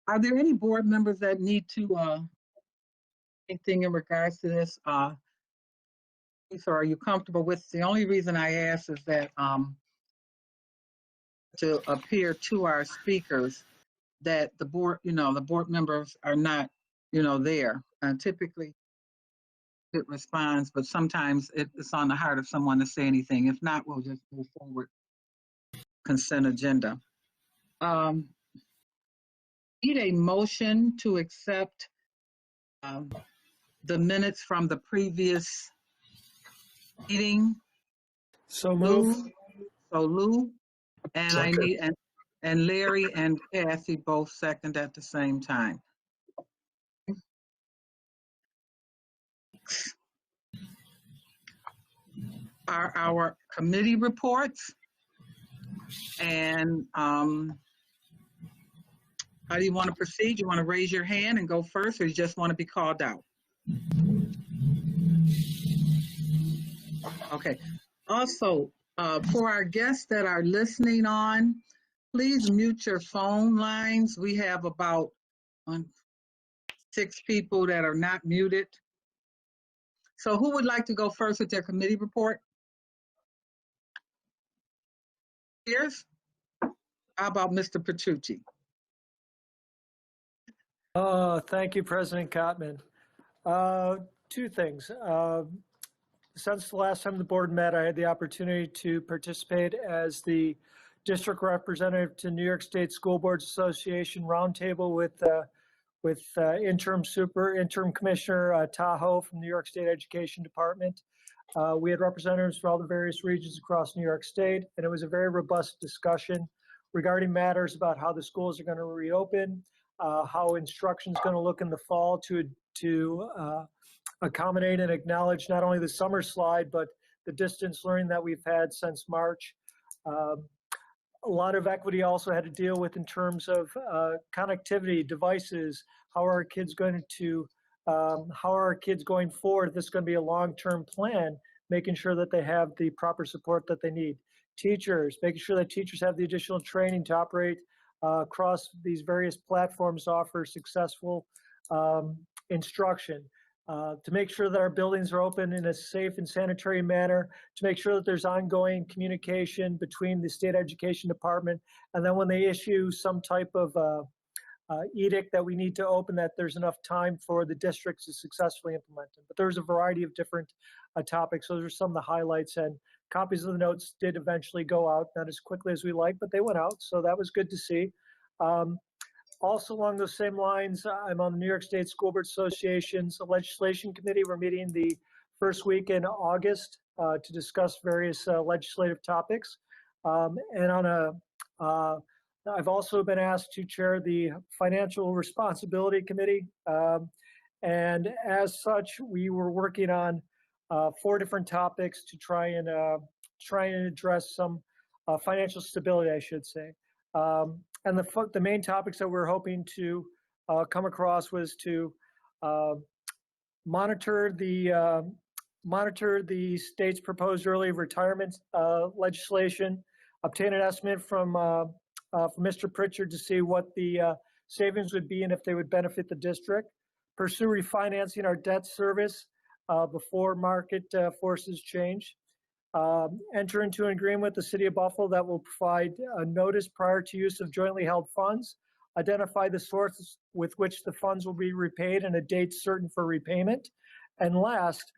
Are there any board members that need to anything in regards to this? So are you comfortable with? The only reason I ask is that to appear to our speakers that the board, the board members are not, there. Typically it responds, but sometimes it's on the heart of someone to say anything. If not, we'll just move forward. Consent agenda. Need a motion to accept the minutes from the previous meeting. So move. Lou, and Second. I need and Larry and Kathy both second at the same time. Are our committee reports, and how do you want to proceed? You want to raise your hand and go first, or you just want to be called out? Okay. Also, for our guests that are listening on, please mute your phone lines. We have about 6 people that are not muted. So who would like to go first with their committee report? Pierce? How about Mr. Petrucci? Thank you, President Kottman. 2 things. Since the last time the board met, I had the opportunity to participate as the district representative to New York State School Boards Association roundtable with interim commissioner Tahoe from the New York State Education Department. We had representatives from all the various regions across New York State, and it was a very robust discussion regarding matters about how the schools are going to reopen, how instruction is going to look in the fall to accommodate and acknowledge not only the summer slide, but the distance learning that we've had since March. A lot of equity also had to deal with in terms of connectivity, devices, how are our kids going forward? This is going to be a long-term plan, making sure that they have the proper support that they need. Teachers, making sure that teachers have the additional training to operate across these various platforms to offer successful instruction. To make sure that our buildings are open in a safe and sanitary manner, to make sure that there's ongoing communication between the state education department, and then when they issue some type of edict that we need to open, that there's enough time for the districts to successfully implement it. But there's a variety of different topics. Those are some of the highlights, and copies of the notes did eventually go out, not as quickly as we like, but they went out, so that was good to see. Also along those same lines, I'm on the New York State School Board Association's legislation committee. We're meeting the first week in August to discuss various legislative topics. I've also been asked to chair the Financial Responsibility Committee. And as such, we were working on 4 different topics to try and address some financial stability, I should say. And the main topics that we're hoping to come across was to monitor the state's proposed early retirement legislation, obtain an estimate from Mr. Pritchard to see what the savings would be and if they would benefit the district, pursue refinancing our debt service before market forces change, enter into an agreement with the City of Buffalo that will provide a notice prior to use of jointly held funds, identify the sources with which the funds will be repaid and a date certain for repayment. And last,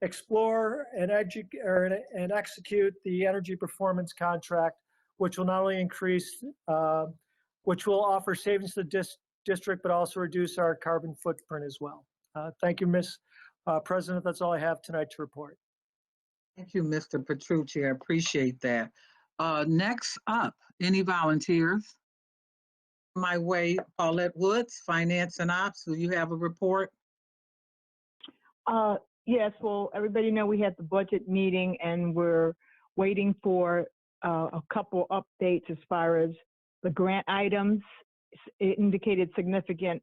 explore and execute the energy performance contract, which will not only increase, which will offer savings to the district, but also reduce our carbon footprint as well. Thank you, Ms. President. That's all I have tonight to report. Thank you, Mr. Petrucci. I appreciate that. Next up, any volunteers? My way, Paulette Woods, Finance and Ops. Do you have a report? Yes, well, everybody know we had the budget meeting and we're waiting for a couple updates as far as the grant items. It indicated significant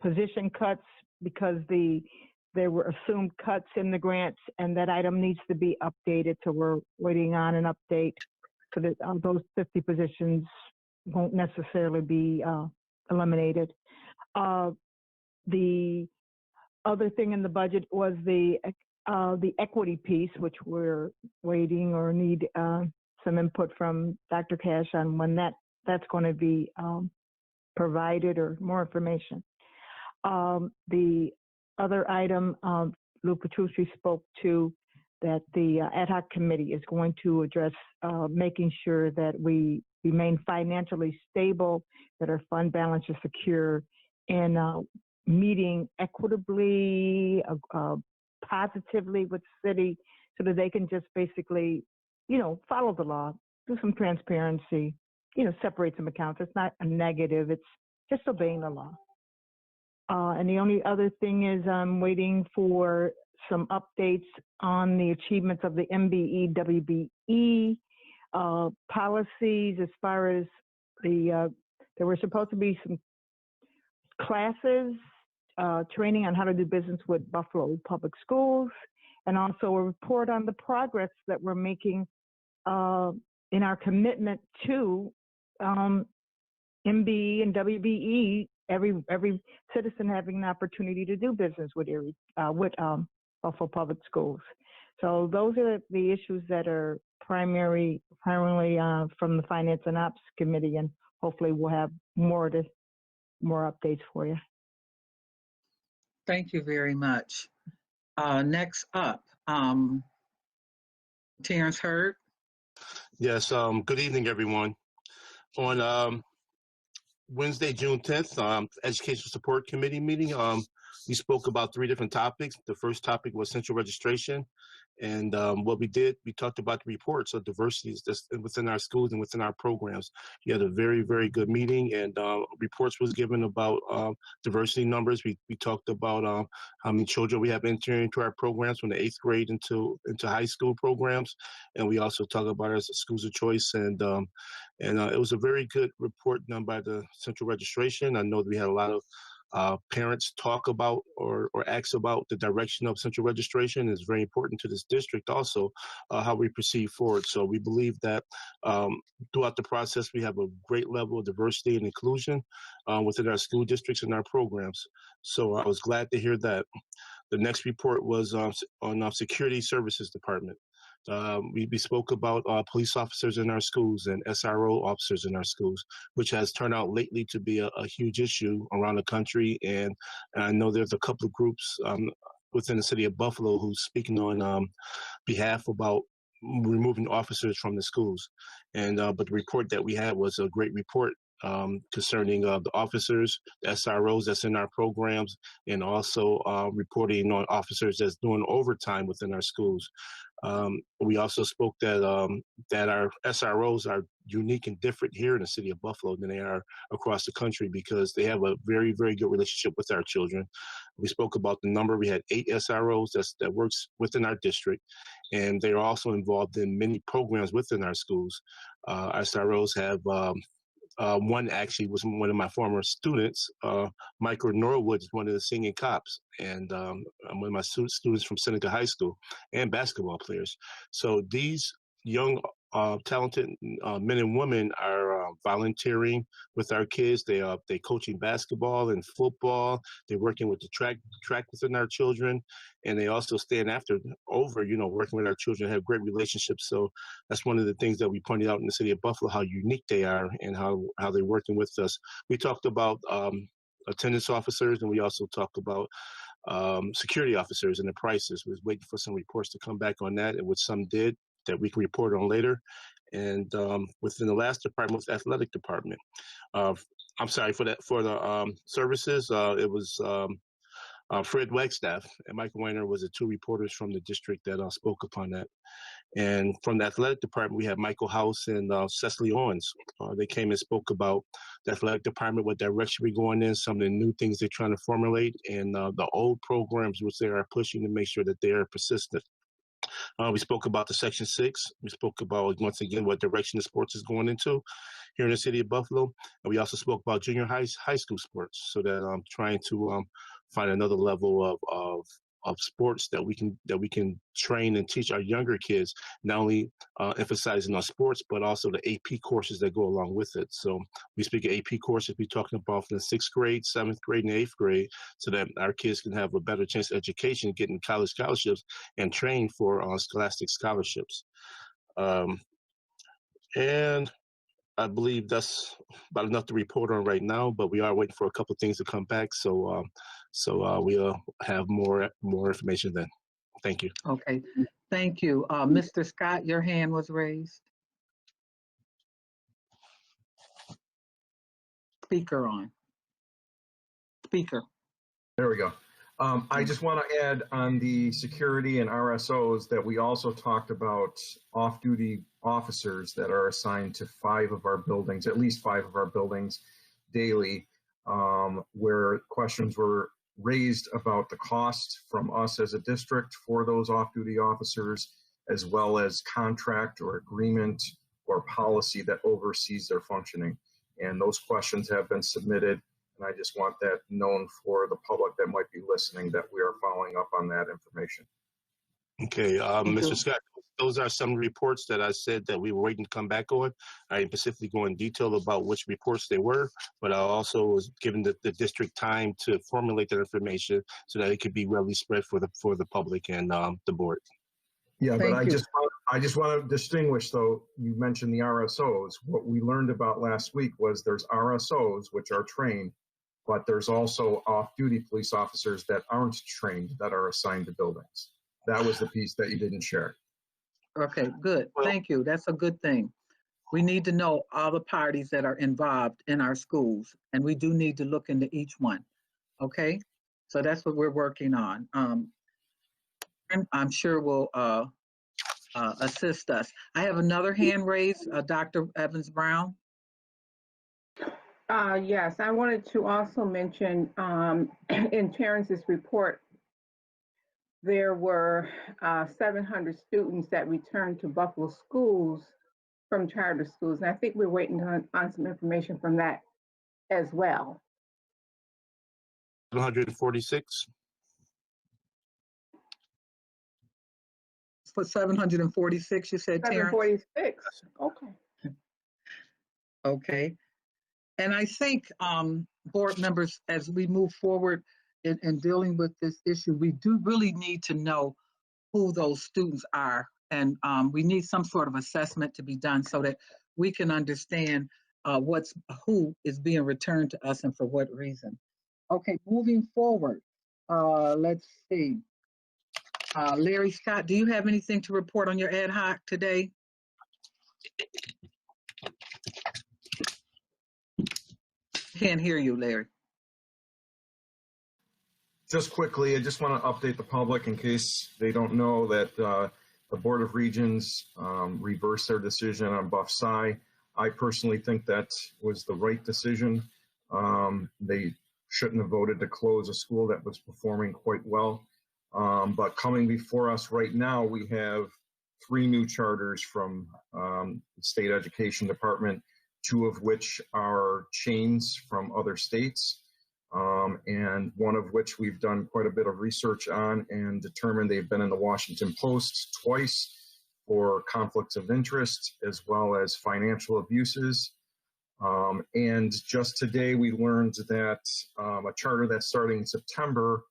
position cuts because there were assumed cuts in the grants, and that item needs to be updated. So we're waiting on an update so that those 50 positions won't necessarily be eliminated. The other thing in the budget was the equity piece, which we're waiting or need some input from Dr. Cash on when that's going to be provided or more information. The other item Lou Petrucci spoke to, that the ad hoc committee is going to address making sure that we remain financially stable, that our fund balance is secure, and meeting equitably, positively with the city so that they can just basically, follow the law, do some transparency, separate some accounts. It's not a negative, it's just obeying the law. And the only other thing is I'm waiting for some updates on the achievements of the MBE, WBE policies as far as there were supposed to be some classes, training on how to do business with Buffalo Public Schools, and also a report on the progress that we're making in our commitment to MBE and WBE, every citizen having an opportunity to do business with Buffalo Public Schools. So those are the issues that are primarily from the Finance and Ops Committee, and hopefully we'll have more updates for you. Thank you very much. Next up, Terrence Hurd. Yes, good evening, everyone. On Wednesday, June 10th, Education Support Committee meeting, we spoke about 3 different topics. The first topic was central registration. And what we did, we talked about the reports of diversities that's within our schools and within our programs. We had a very, very good meeting, and reports was given about diversity numbers. We talked about how many children we have entering into our programs from the 8th grade into high school programs. And we also talked about our schools of choice. And it was a very good report done by the central registration. I know that we had a lot of parents talk about or ask about the direction of central registration. Is very important to this district also, how we proceed forward. So we believe that throughout the process, we have a great level of diversity and inclusion within our school districts and our programs. So I was glad to hear that. The next report was on Security Services Department. We spoke about police officers in our schools and SRO officers in our schools, which has turned out lately to be a huge issue around the country. And I know there's a couple of groups within the city of Buffalo who's speaking on behalf about removing officers from the schools. And but the report that we had was a great report concerning the officers, the SROs that's in our programs, and also reporting on officers that's doing overtime within our schools. We also spoke that our SROs are unique and different here in the city of Buffalo than they are across the country because they have a very, very good relationship with our children. We spoke about the number. We had 8 SROs that works within our district, and they are also involved in many programs within our schools. Our SROs have one actually was one of my former students. Michael Norwood is one of the singing cops, and I'm one of my students from Seneca High School, and basketball players. So these young, talented men and women are volunteering with our kids. They coaching basketball and football. They're working with the track within our children, and they also stand over, working with our children, have great relationships. So that's one of the things that we pointed out in the city of Buffalo, how unique they are and how they're working with us. We talked about attendance officers, and we also talked about security officers and the prices. We was waiting for some reports to come back on that, and which some did, that we can report on later. And within the last department was athletic department. I'm sorry for that, for the services. It was Fred Wagstaff and Michael Weiner was the two reporters from the district that spoke upon that. And from the athletic department, we have Michael House and Cecily Owens. They came and spoke about the athletic department, what direction we're going in, some of the new things they're trying to formulate, and the old programs which they are pushing to make sure that they are persistent. We spoke about the Section 6. We spoke about, once again, what direction the sports is going into here in the city of Buffalo. And we also spoke about junior high school sports, so that I'm trying to find another level of sports that we can train and teach our younger kids, not only emphasizing on sports, but also the AP courses that go along with it. So we speak of AP courses, we're talking about from the 6th grade, 7th grade, and 8th grade, so that our kids can have a better chance of education, getting college scholarships, and train for scholastic scholarships. And I believe that's about enough to report on right now, but we are waiting for a couple of things to come back. So we'll have more information then. Thank you. Okay, thank you. Mr. Scott, your hand was raised. Speaker on. Speaker. There we go. I just want to add on the security and RSOs that we also talked about off-duty officers that are assigned to 5 of our buildings, at least 5 of our buildings daily, where questions were raised about the cost from us as a district for those off-duty officers, as well as contract or agreement or policy that oversees their functioning. And those questions have been submitted. And I just want that known for the public that might be listening, that we are following up on that information. Okay, Mr. Scott, those are some reports that I said that we were waiting to come back on. I didn't specifically go in detail about which reports they were, but I also was giving the district time to formulate that information so that it could be readily spread for the public and the board. Yeah, but I just want to distinguish, though, you mentioned the RSOs. What we learned about last week was there's RSOs, which are trained, but there's also off-duty police officers that aren't trained that are assigned to buildings. That was the piece that you didn't share. Okay, good. Thank you. That's a good thing. We need to know all the parties that are involved in our schools, and we do need to look into each one. Okay, so that's what we're working on. I'm sure will assist us. I have another hand raised, Dr. Evans Brown. Yes, I wanted to also mention in Terence's report, there were 700 students that returned to Buffalo schools from charter schools. And I think we're waiting on some information from that as well. 146. For 746, you said, Terrence? 746, okay. Okay. And I think, board members, as we move forward in dealing with this issue, we do really need to know who those students are. And we need some sort of assessment to be done so that we can understand who is being returned to us and for what reason. Okay, moving forward, let's see. Larry Scott, do you have anything to report on your ad hoc today? Can't hear you, Larry. Just quickly, I just want to update the public in case they don't know that the Board of Regents reversed their decision on Buff Sci. I personally think that was the right decision. They shouldn't have voted to close a school that was performing quite well. But coming before us right now, we have 3 new charters from the State Education Department, 2 of which are chains from other states, and one of which we've done quite a bit of research on and determined they've been in the Washington Post twice for conflicts of interest as well as financial abuses. And just today we learned that a charter that's starting in September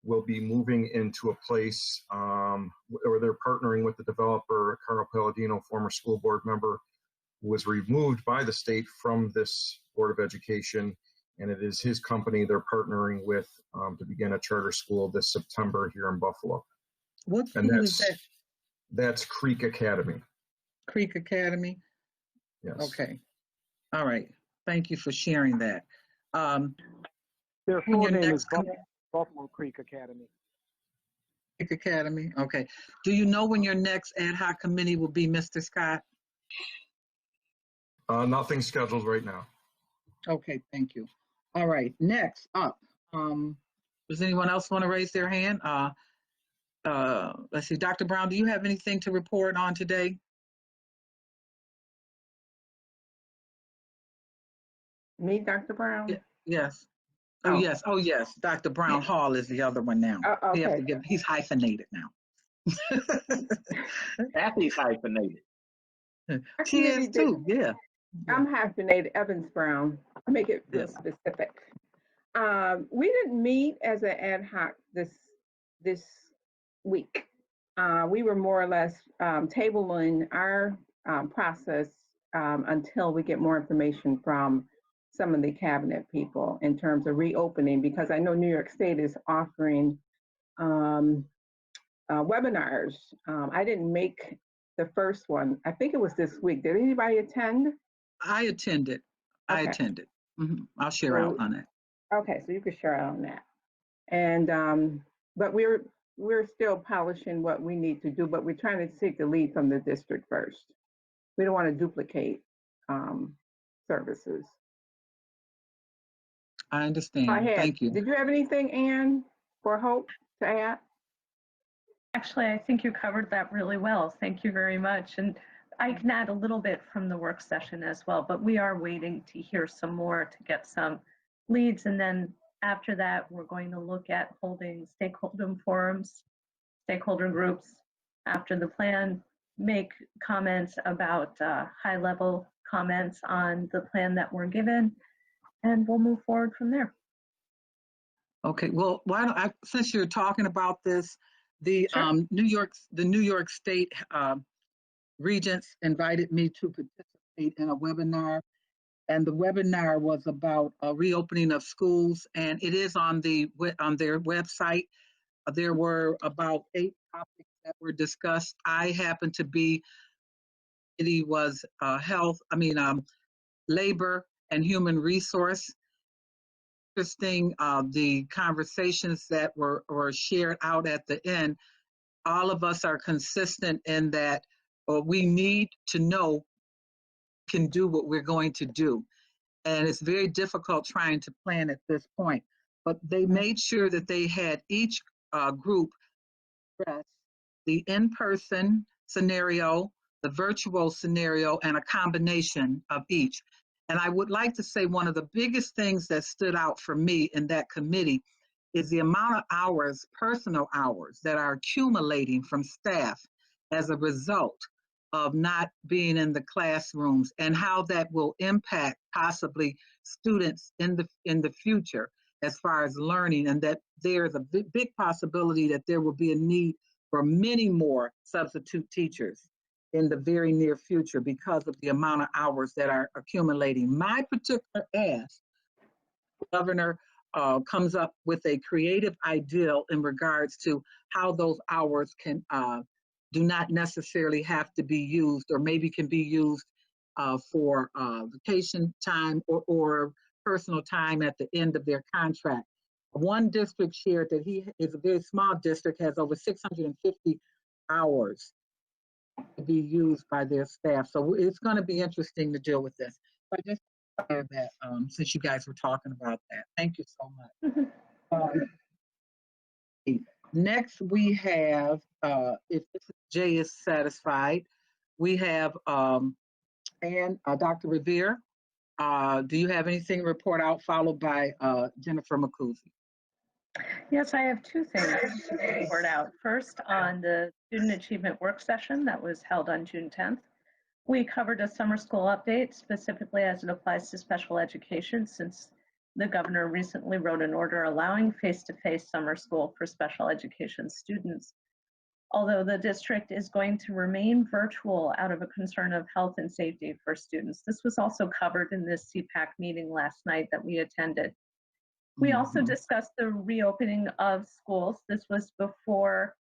will be moving into a place where they're partnering with the developer, Carl Palladino, former school board member, who was removed by the state from this Board of Education. and it is his company they're partnering with to begin a charter school this September here in Buffalo. What And school is that? that's Creek Academy. Creek Academy? Yes. Okay. All right. Thank you for sharing that. Their When full your name is next Buffalo Creek Academy. Creek Academy. Okay. Do you know when your next ad hoc committee will be, Mr. Scott? Nothing scheduled right now. Okay, thank you. All right, next up, does anyone else want to raise their hand? Let's see, Dr. Brown, do you have anything to report on today? Me, Dr. Brown? Yes. Oh, yes. Oh, yes. Dr. Brown Hall is the other one now. We have Okay. to give, he's hyphenated now. Kathy's hyphenated. She is too, yeah. I'm hyphenated Evans Brown. Make it real Yes. specific. We didn't meet as an ad hoc this week. We were more or less tabling our process until we get more information from some of the cabinet people in terms of reopening, because I know New York State is offering webinars. I didn't make the first one. I think it was this week. Did anybody attend? I attended. I Okay. attended. I'll share out on it. Okay, so you could share out on that. And but we're still polishing what we need to do, but we're trying to seek the lead from the district first. We don't want to duplicate services. I understand. Thank you. Did you have anything, Ann, for Hope to add? Actually, I think you covered that really well. Thank you very much. And I can add a little bit from the work session as well, but we are waiting to hear some more to get some leads. And then after that, we're going to look at holding stakeholder forums, stakeholder groups after the plan, make comments about high-level comments on the plan that we're given, and we'll move forward from there. Okay, well, why don't I, since you're talking about this, the New York State regents invited me to participate in a webinar, and the webinar was about reopening of schools, and it is on their website. There were about 8 topics that were discussed. I happened to be, it was labor and human resource. Interesting, the conversations that were shared out at the end. All of us are consistent in that we need to know we can do what we're going to do. And it's very difficult trying to plan at this point. But they made sure that they had each group address the in-person scenario, the virtual scenario, and a combination of each. And I would like to say one of the biggest things that stood out for me in that committee is the amount of hours, personal hours, that are accumulating from staff as a result of not being in the classrooms, and how that will impact possibly students in the future as far as learning, and that there's a big possibility that there will be a need for many more substitute teachers in the very near future because of the amount of hours that are accumulating. My particular ask, the governor comes up with a creative ideal in regards to how those hours can do not necessarily have to be used, or maybe can be used for vacation time or personal time at the end of their contract. One district shared that he is a very small district, has over 650 hours to be used by their staff. So it's going to be interesting to deal with this. But just that since you guys were talking about that, thank you so much. Next, we have, if Jay is satisfied, we have Dr. Revere. Do you have anything to report out, followed by Jennifer McCuzy? Yes, I have 2 things to report out. First, on the student achievement work session that was held on June 10th, we covered a summer school update, specifically as it applies to special education, since the governor recently wrote an order allowing face-to-face summer school for special education students. although the district is going to remain virtual out of a concern of health and safety for students. This was also covered in this CPAC meeting last night that we attended. We also discussed the reopening of schools. This was before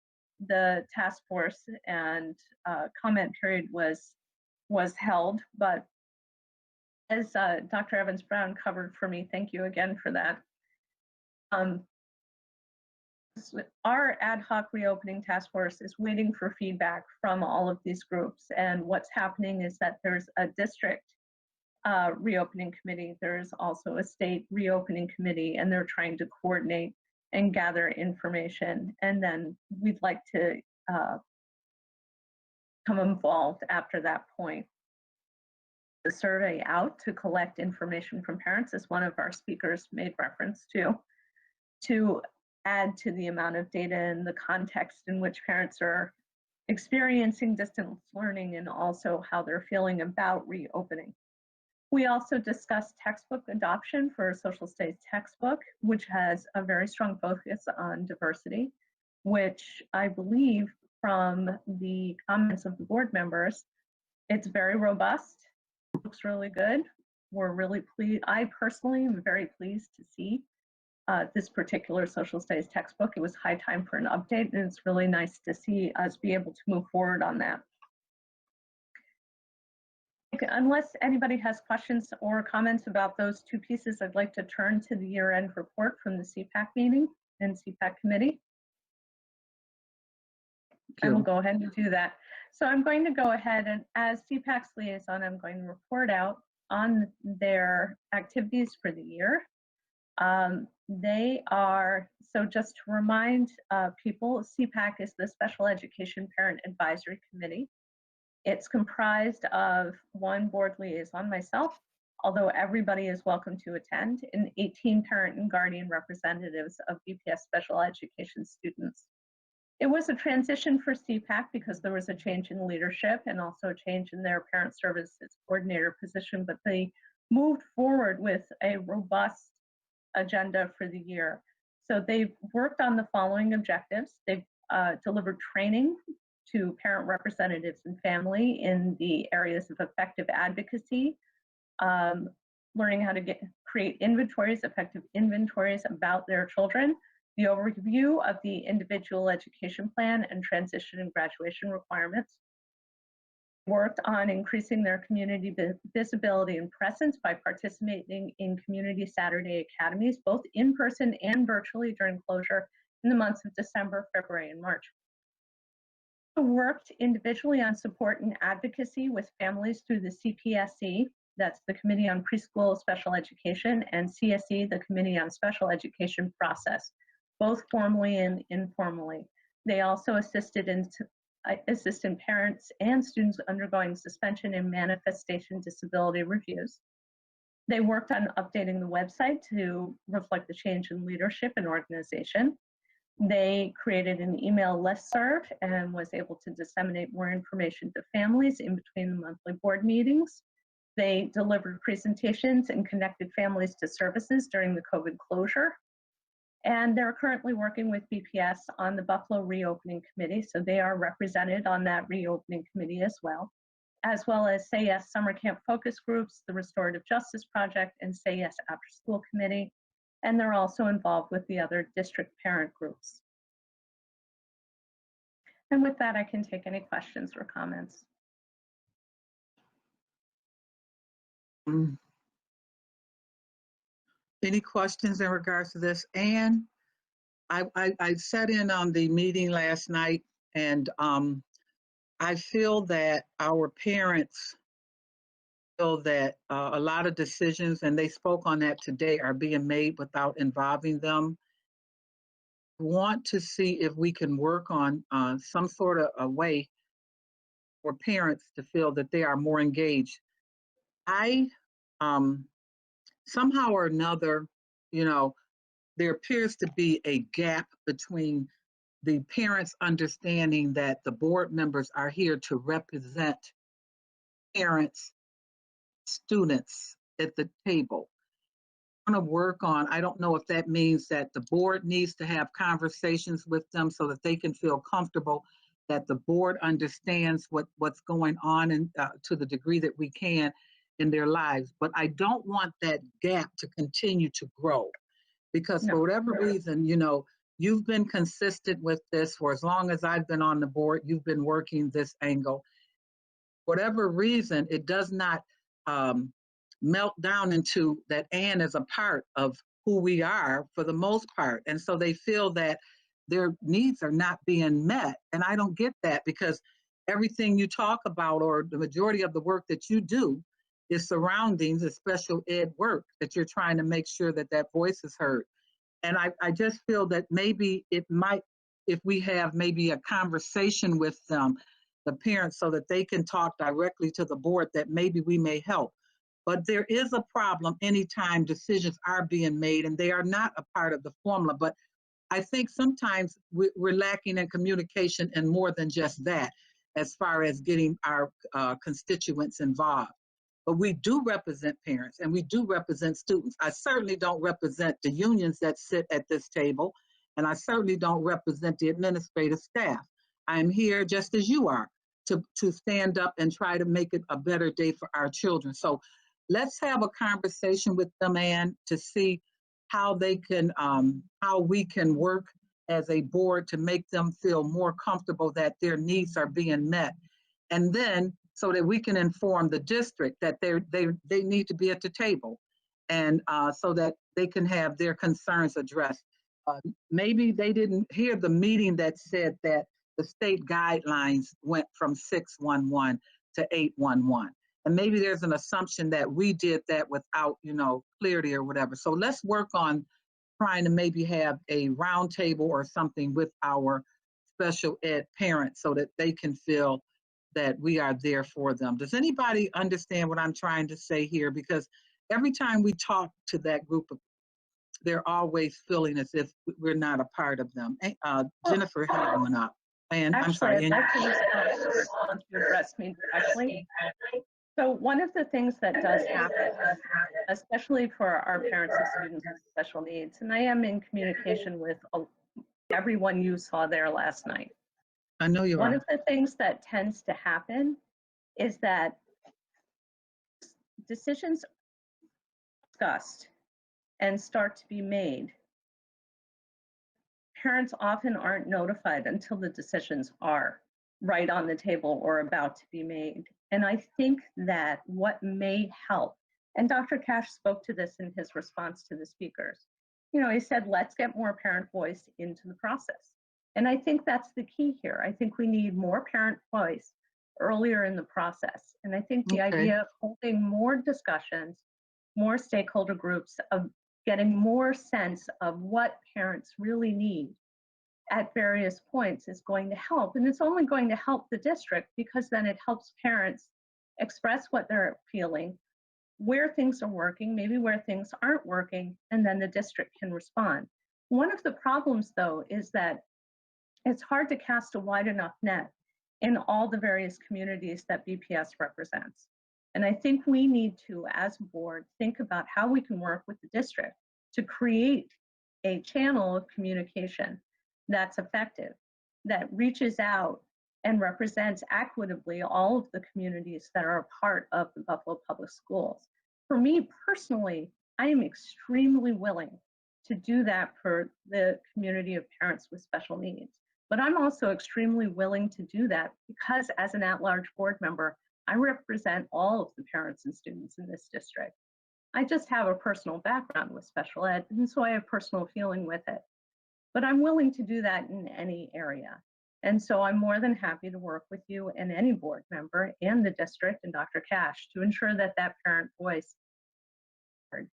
the task force and comment period was held, but as Dr. Evans-Brown covered for me, thank you again for that. Our ad hoc reopening task force is waiting for feedback from all of these groups, and what's happening is that there's a district reopening committee, there's also a state reopening committee, and they're trying to coordinate and gather information, and then we'd like to become involved after that point. The survey out to collect information from parents, as one of our speakers made reference to add to the amount of data and the context in which parents are experiencing distance learning and also how they're feeling about reopening. We also discussed textbook adoption for a social studies textbook, which has a very strong focus on diversity, which I believe from the comments of the board members, it's very robust. Looks really good. We're really pleased. I personally am very pleased to see this particular social studies textbook. It was high time for an update, and it's really nice to see us be able to move forward on that. Unless anybody has questions or comments about those two pieces, I'd like to turn to the year-end report from the CPAC meeting and CPAC committee. I will go ahead and do that. So I'm going to go ahead and, as CPAC's liaison, I'm going to report out on their activities for the year. They are, so just to remind people, CPAC is the Special Education Parent Advisory Committee. It's comprised of one board liaison, myself, although everybody is welcome to attend, and 18 parent and guardian representatives of BPS special education students. It was a transition for CPAC because there was a change in leadership and also a change in their parent services coordinator position, but they moved forward with a robust agenda for the year. So they've worked on the following objectives. They've delivered training to parent representatives and family in the areas of effective advocacy, learning how to create inventories, effective inventories about their children, the overview of the individual education plan and transition and graduation requirements. Worked on increasing their community visibility and presence by participating in community Saturday academies, both in person and virtually during closure in the months of December, February, and March. Worked individually on support and advocacy with families through the CPSE, that's the Committee on Preschool Special Education, and CSE, the Committee on Special Education process, both formally and informally. They also assisted in parents and students undergoing suspension and manifestation disability reviews. They worked on updating the website to reflect the change in leadership and organization. They created an email listserv and was able to disseminate more information to families in between the monthly board meetings. They delivered presentations and connected families to services during the COVID closure. And they're currently working with BPS on the Buffalo Reopening Committee, so they are represented on that reopening committee as well as Say Yes Summer Camp Focus Groups, the Restorative Justice Project, and Say Yes After School Committee. And they're also involved with the other district parent groups. And with that, I can take any questions or comments. Any questions in regards to this? Anne, I sat in on the meeting last night, and I feel that our parents feel that a lot of decisions, and they spoke on that today, are being made without involving them. Want to see if we can work on some sort of a way for parents to feel that they are more engaged. I somehow or another, you know, there appears to be a gap between the parents understanding that the board members are here to represent parents, students at the table. I want to work on, I don't know if that means that the board needs to have conversations with them so that they can feel comfortable that the board understands what's going on and to the degree that we can in their lives. But I don't want that gap to continue to grow because for whatever reason, you know, you've been consistent with this for as long as I've been on the board. You've been working this angle. Whatever reason, it does not melt down into that Ann is a part of who we are for the most part. And so they feel that their needs are not being met. And I don't get that because everything you talk about or the majority of the work that you do is surrounding the special ed work that you're trying to make sure that that voice is heard. And I just feel that maybe it might, if we have maybe a conversation with them, the parents, so that they can talk directly to the board, that maybe we may help. But there is a problem anytime decisions are being made and they are not a part of the formula. But I think sometimes we're lacking in communication and more than just that, as far as getting our constituents involved. But we do represent parents and we do represent students. I certainly don't represent the unions that sit at this table, and I certainly don't represent the administrative staff. I'm here just as you are to stand up and try to make it a better day for our children. So let's have a conversation with them, Ann, to see how they can, how we can work as a board to make them feel more comfortable that their needs are being met. And then so that we can inform the district that they need to be at the table, and so that they can have their concerns addressed. Maybe they didn't hear the meeting that said that the state guidelines went from 611 to 811. And maybe there's an assumption that we did that without, you know, clarity or whatever. So let's work on trying to maybe have a roundtable or something with our special ed parents so that they can feel that we are there for them. Does anybody understand what I'm trying to say here? Because every time we talk to that group of, they're always feeling as if we're not a part of them. Jennifer had one up. And Actually, I'm sorry. I'd like to respond to address me directly. So one of the things that does happen, especially for our parents of students with special needs, and I am in communication with everyone you saw there last night. I know you are. One of the things that tends to happen is that decisions are discussed and start to be made. Parents often aren't notified until the decisions are right on the table or about to be made. And I think that what may help, and Dr. Cash spoke to this in his response to the speakers, you know, he said, let's get more parent voice into the process. And I think that's the key here. I think we need more parent voice earlier in the process. And I think the idea of holding more discussions, more stakeholder groups, of getting more sense of what parents really need at various points is going to help. And it's only going to help the district because then it helps parents express what they're feeling, where things are working, maybe where things aren't working, and then the district can respond. One of the problems, though, is that it's hard to cast a wide enough net in all the various communities that BPS represents. And I think we need to, as a board, think about how we can work with the district to create a channel of communication that's effective, that reaches out and represents equitably all of the communities that are a part of the Buffalo Public Schools. For me personally, I am extremely willing to do that for the community of parents with special needs. But I'm also extremely willing to do that because as an at-large board member, I represent all of the parents and students in this district. I just have a personal background with special ed, and so I have personal feeling with it. But I'm willing to do that in any area. And so I'm more than happy to work with you and any board member and the district and Dr. Cash to ensure that that parent voice is heard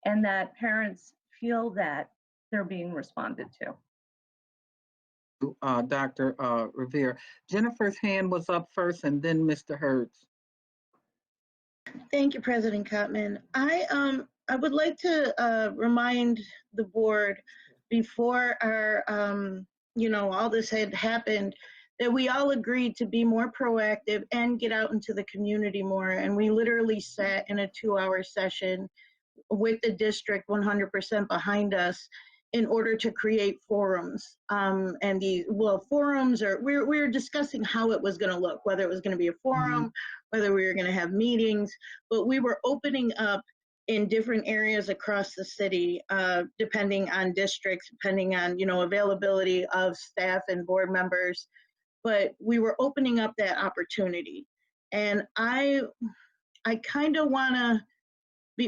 and that parents feel that they're being responded to. Dr. Revere. Jennifer's hand was up first and then Mr. Hurds. Thank you, President Cotman. I would like to remind the board before our, you know, all this had happened, that we all agreed to be more proactive and get out into the community more. And we literally sat in a 2-hour session with the district 100% behind us in order to create forums. And forums are, we're discussing how it was going to look, whether it was going to be a forum, whether we were going to have meetings, but we were opening up in different areas across the city, depending on districts, depending on, availability of staff and board members. But we were opening up that opportunity. And I kind of want to,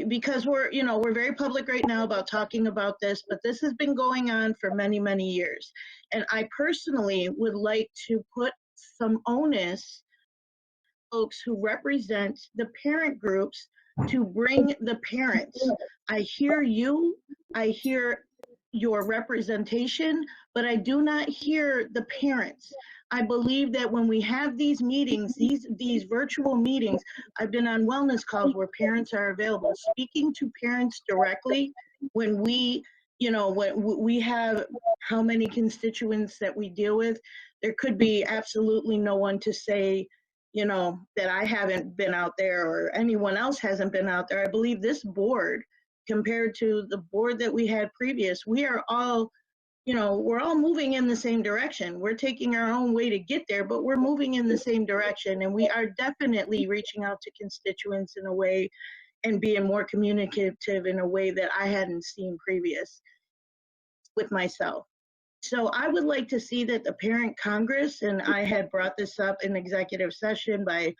because we're very public right now about talking about this, but this has been going on for many, many years. And I personally would like to put some onus folks who represent the parent groups to bring the parents. I hear you, I hear your representation, but I do not hear the parents. I believe that when we have these meetings, these virtual meetings, I've been on wellness calls where parents are available, speaking to parents directly when we, when we have how many constituents that we deal with, there could be absolutely no one to say, that I haven't been out there or anyone else hasn't been out there. I believe this board, compared to the board that we had previous, we are all, we're all moving in the same direction. We're taking our own way to get there, but we're moving in the same direction. And we are definitely reaching out to constituents in a way and being more communicative in a way that I hadn't seen previous with myself. So I would like to see that the Parent Congress, and I had brought this up in executive session by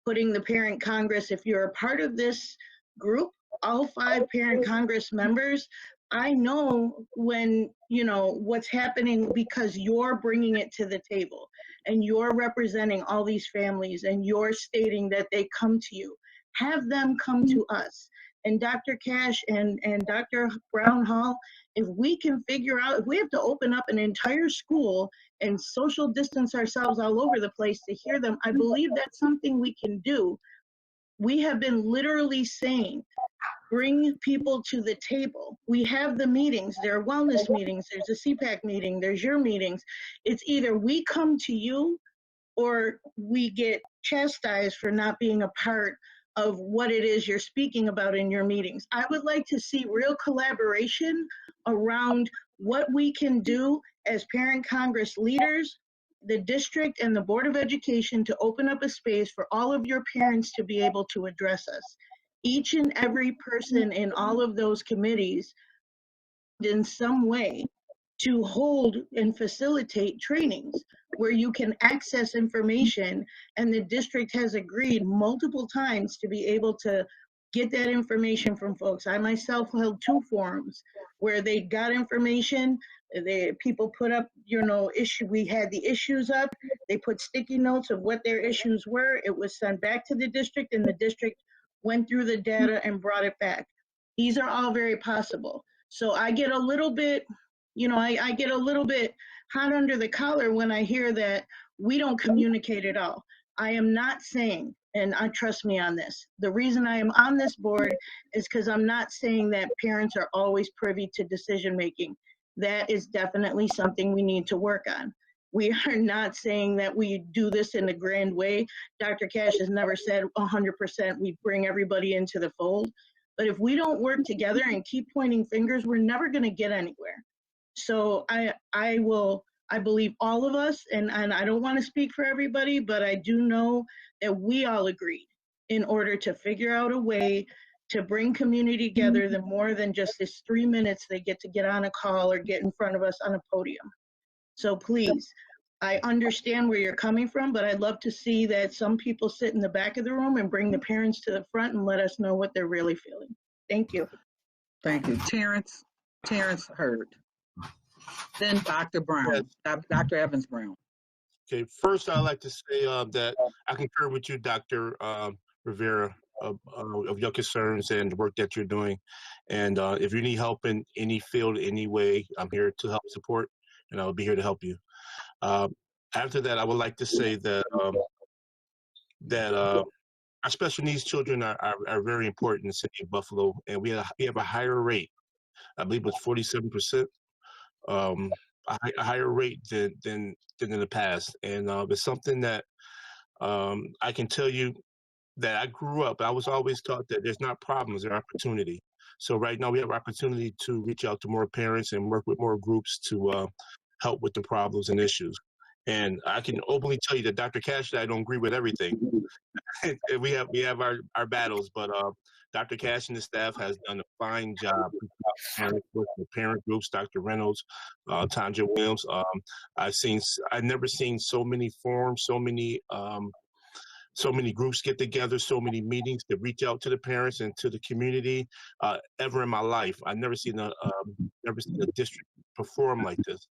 putting the Parent Congress, if you're a part of this group, all 5 Parent Congress members, I know when, what's happening because you're bringing it to the table and you're representing all these families and you're stating that they come to you. Have them come to us. And Dr. Cash and Dr. Brown Hall, if we can figure out, if we have to open up an entire school and social distance ourselves all over the place to hear them, I believe that's something we can do. We have been literally saying, bring people to the table. We have the meetings, there are wellness meetings, there's a CPAC meeting, there's your meetings. It's either we come to you or we get chastised for not being a part of what it is you're speaking about in your meetings. I would like to see real collaboration around what we can do as Parent Congress leaders, the district and the Board of Education to open up a space for all of your parents to be able to address us. Each and every person in all of those committees in some way to hold and facilitate trainings where you can access information, and the district has agreed multiple times to be able to get that information from folks. I myself held 2 forums where they got information, people put up, we had the issues up, they put sticky notes of what their issues were, it was sent back to the district and the district went through the data and brought it back. These are all very possible. So I get a little bit, I get a little bit hot under the collar when I hear that we don't communicate at all. I am not saying, and trust me on this, the reason I am on this board is because I'm not saying that parents are always privy to decision making. That is definitely something we need to work on. We are not saying that we do this in a grand way. Dr. Cash has never said 100% we bring everybody into the fold. But if we don't work together and keep pointing fingers, we're never going to get anywhere. So I believe all of us, and I don't want to speak for everybody, but I do know that we all agreed in order to figure out a way to bring community together, the more than just this 3 minutes they get to get on a call or get in front of us on a podium. So please, I understand where you're coming from, but I'd love to see that some people sit in the back of the room and bring the parents to the front and let us know what they're really feeling. Thank you. Thank you. Terrence Hurd. Then Dr. Brown, Dr. Evans Brown. Okay, first I'd like to say that I concur with you, Dr. Rivera, of your concerns and the work that you're doing. And if you need help in any field, any way, I'm here to help support, and I'll be here to help you. After that, I would like to say that our special needs children are very important in the city of Buffalo, and we have a higher rate. I believe it's 47%, a higher rate than in the past. And it's something that I can tell you that I grew up. I was always taught that there's not problems, there are opportunity. So right now we have opportunity to reach out to more parents and work with more groups to help with the problems and issues. And I can openly tell you that Dr. Cash and I don't agree with everything. we have our battles, but Dr. Cash and the staff has done a fine job. Parents, working with parent groups, Dr. Reynolds, Tanja Williams. I've never seen so many forums, so many groups get together, so many meetings to reach out to the parents and to the community ever in my life. I've never seen a district perform like this.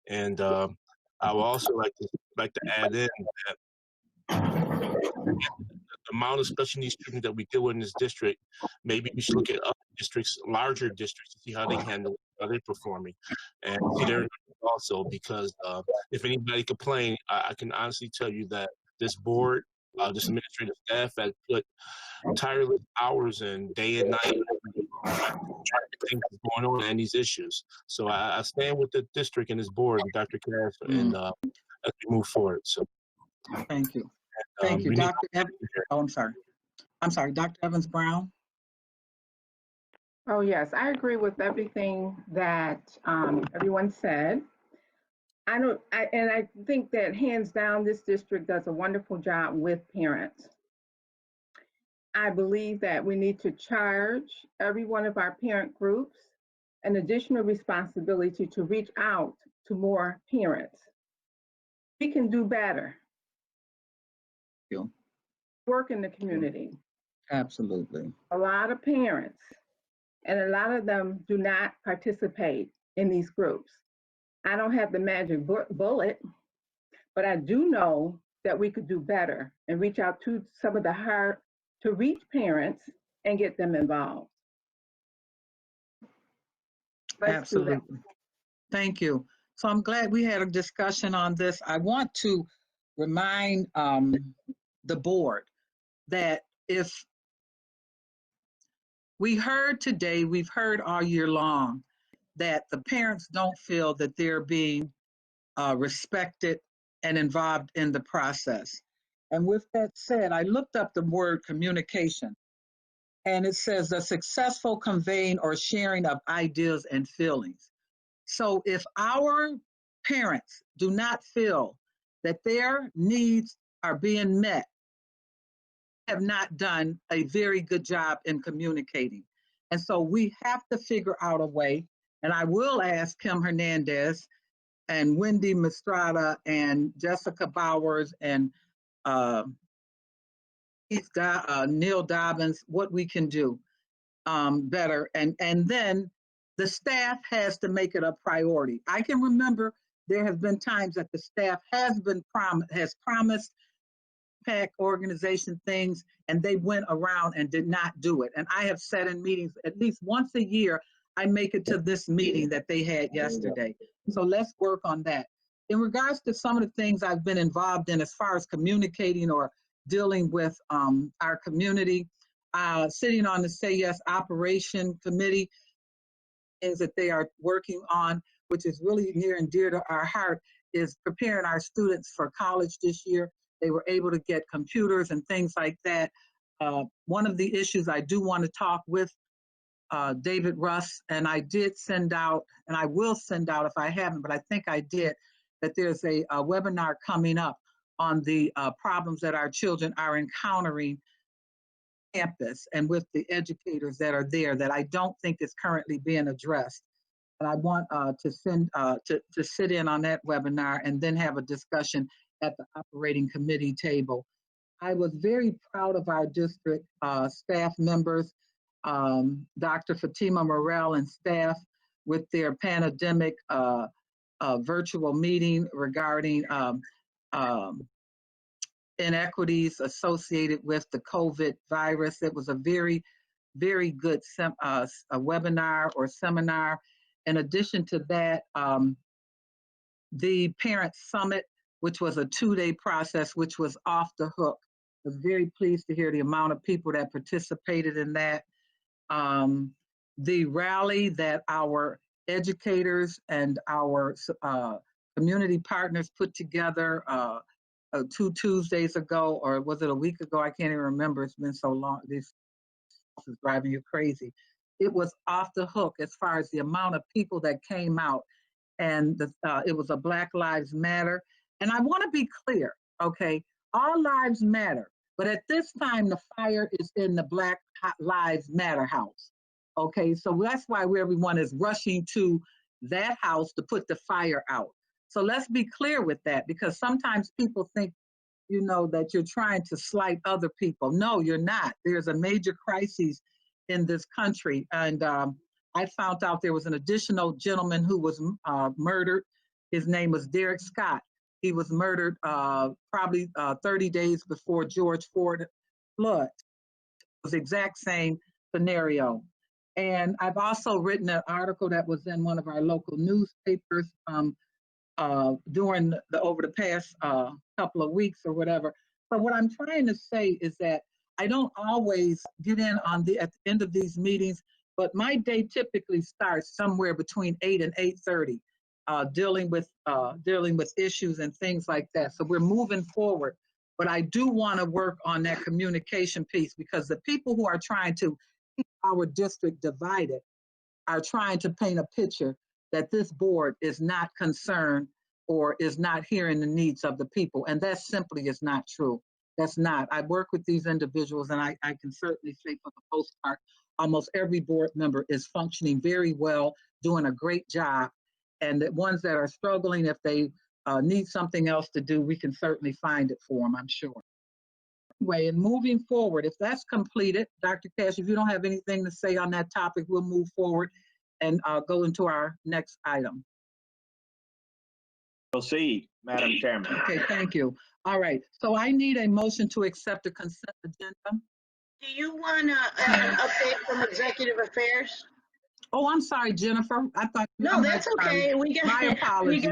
And I would also like to add in that the amount of special needs students that we deal with in this district, maybe we should look at other districts, larger districts, to see how they handle it, how they're performing, and see their also, because if anybody complain, I can honestly tell you that this board, this administrative staff has put tireless hours in day and night trying to think what's going on and these issues. So I stand with the district and this board and Dr. Cass and as we move forward. So thank you. Thank you, Dr. Evans. Oh, I'm sorry. I'm sorry, Dr. Evans Brown. Oh, yes, I agree with everything that everyone said. I think that hands down, this district does a wonderful job with parents. I believe that we need to charge every one of our parent groups an additional responsibility to reach out to more parents. We can do better. Work in the community. Absolutely. A lot of parents, and a lot of them do not participate in these groups. I don't have the magic bullet, but I do know that we could do better and reach out to some of the hard to reach parents and get them involved. Absolutely. Thank you. So I'm glad we had a discussion on this. I want to remind the board that if we've heard all year long that the parents don't feel that they're being respected and involved in the process. And with that said, I looked up the word communication, and it says the successful conveying or sharing of ideas and feelings. So if our parents do not feel that their needs are being met, have not done a very good job in communicating. And so we have to figure out a way, and I will ask Kim Hernandez and Wendy Mistrada and Jessica Bowers and Neil Dobbins what we can do better. And then the staff has to make it a priority. I can remember there have been times that the staff has promised PAC organization things, and they went around and did not do it. And I have said in meetings at least once a year, I make it to this meeting that they had yesterday. So let's work on that. In regards to some of the things I've been involved in as far as communicating or dealing with our community, sitting on the Say Yes Operation Committee, things that they are working on, which is really near and dear to our heart, is preparing our students for college this year. They were able to get computers and things like that. One of the issues I do want to talk with David Russ, and I did send out, and I will send out if I haven't, but I think I did, that there's a webinar coming up on the problems that our children are encountering campus and with the educators that are there that I don't think is currently being addressed. And I want to sit in on that webinar and then have a discussion at the operating committee table. I was very proud of our district staff members, Dr. Fatima Morel and staff with their pandemic virtual meeting regarding inequities associated with the COVID virus. It was a very, very good a webinar or seminar. In addition to that, the Parent Summit, which was a 2-day process, which was off the hook. I was very pleased to hear the amount of people that participated in that. The rally that our educators and our community partners put together 2 Tuesdays ago, or was it a week ago? I can't even remember. It's been so long. This is driving you crazy. it was off the hook as far as the amount of people that came out. And it was a Black Lives Matter. And I want to be clear, okay? All lives matter. But at this time, the fire is in the Black Lives Matter house. Okay, so that's why everyone is rushing to that house to put the fire out. So let's be clear with that, because sometimes people think, you know, that you're trying to slight other people. No, you're not. There's a major crisis in this country. And I found out there was an additional gentleman who was murdered. His name was Derek Scott. He was murdered probably 30 days before George Floyd. It was the exact same scenario. And I've also written an article that was in one of our local newspapers during over the past couple of weeks or whatever. But what I'm trying to say is that I don't always get in on at the end of these meetings, but my day typically starts somewhere between 8 and 8:30, dealing with issues and things like that. So we're moving forward. But I do want to work on that communication piece, because the people who are trying to keep our district divided are trying to paint a picture that this board is not concerned or is not hearing the needs of the people. And that simply is not true. That's not. I work with these individuals, and I can certainly say for the most part, almost every board member is functioning very well, doing a great job. And the ones that are struggling, if they need something else to do, we can certainly find it for them, I'm sure. Anyway, and moving forward, if that's completed, Dr. Cash, if you don't have anything to say on that topic, we'll move forward and go into our next item. Proceed, Madam Chairman. Okay, thank you. All right, so I need a motion to accept the consent agenda. Do you want an update from Executive Affairs? Oh, I'm sorry, Jennifer. I thought. No, that's okay. My apology.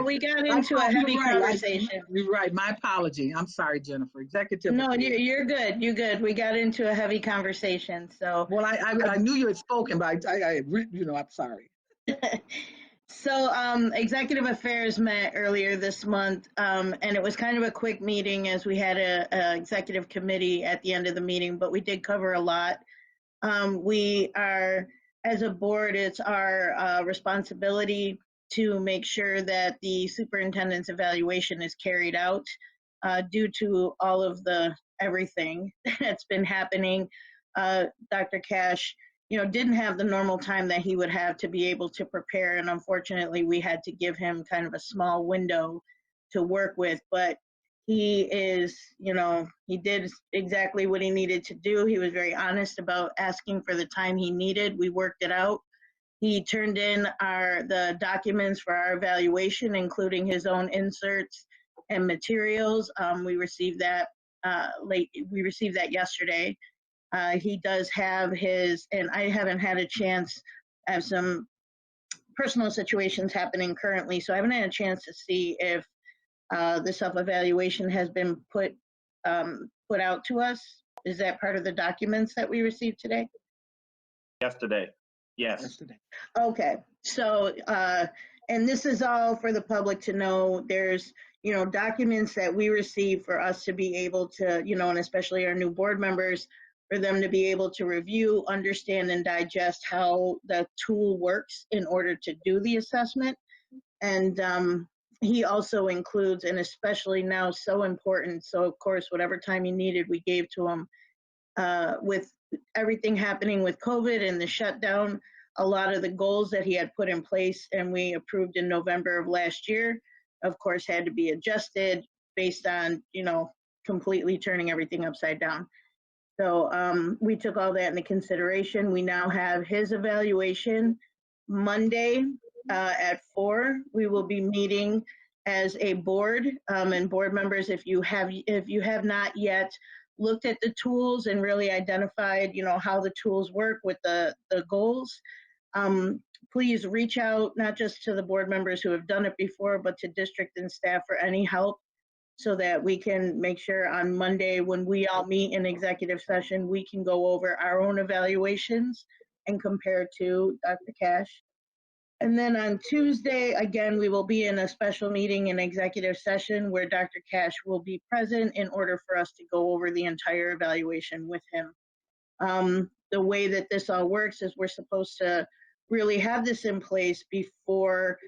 We got into a heavy conversation. You're right. My apology. I'm sorry, Jennifer. Executive. No, you're good. You're good. We got into a heavy conversation. So. Well, I knew you had spoken, but I'm sorry. So Executive Affairs met earlier this month, and it was kind of a quick meeting, as we had a executive committee at the end of the meeting, but we did cover a lot. We are, as a board, it's our responsibility to make sure that the superintendent's evaluation is carried out due to all of the everything that's been happening. Dr. Cash, didn't have the normal time that he would have to be able to prepare. And unfortunately, we had to give him kind of a small window to work with. But he is, he did exactly what he needed to do. He was very honest about asking for the time he needed. We worked it out. He turned in the documents for our evaluation, including his own inserts and materials. We received that We received that yesterday. He does have his, and I haven't had a chance, I have some personal situations happening currently, so I haven't had a chance to see if the self-evaluation has been put out to us. Is that part of the documents that we received today? Yesterday, yes. Yesterday. Okay, so, and this is all for the public to know. There's, documents that we receive for us to be able to, and especially our new board members, for them to be able to review, understand, and digest how the tool works in order to do the assessment. And he also includes, and especially now so important, so of course, whatever time he needed, we gave to him. With everything happening with COVID and the shutdown, a lot of the goals that he had put in place and we approved in November of last year, of course, had to be adjusted based on, completely turning everything upside down. So we took all that into consideration. We now have his evaluation Monday at 4. We will be meeting as a board, and board members, if you have not yet looked at the tools and really identified, how the tools work with the goals, please reach out, not just to the board members who have done it before, but to district and staff for any help, so that we can make sure on Monday when we all meet in executive session, we can go over our own evaluations and compare to Dr. Cash. And then on Tuesday, again, we will be in a special meeting in executive session where Dr. Cash will be present in order for us to go over the entire evaluation with him. the way that this all works is we're supposed to really have this in place before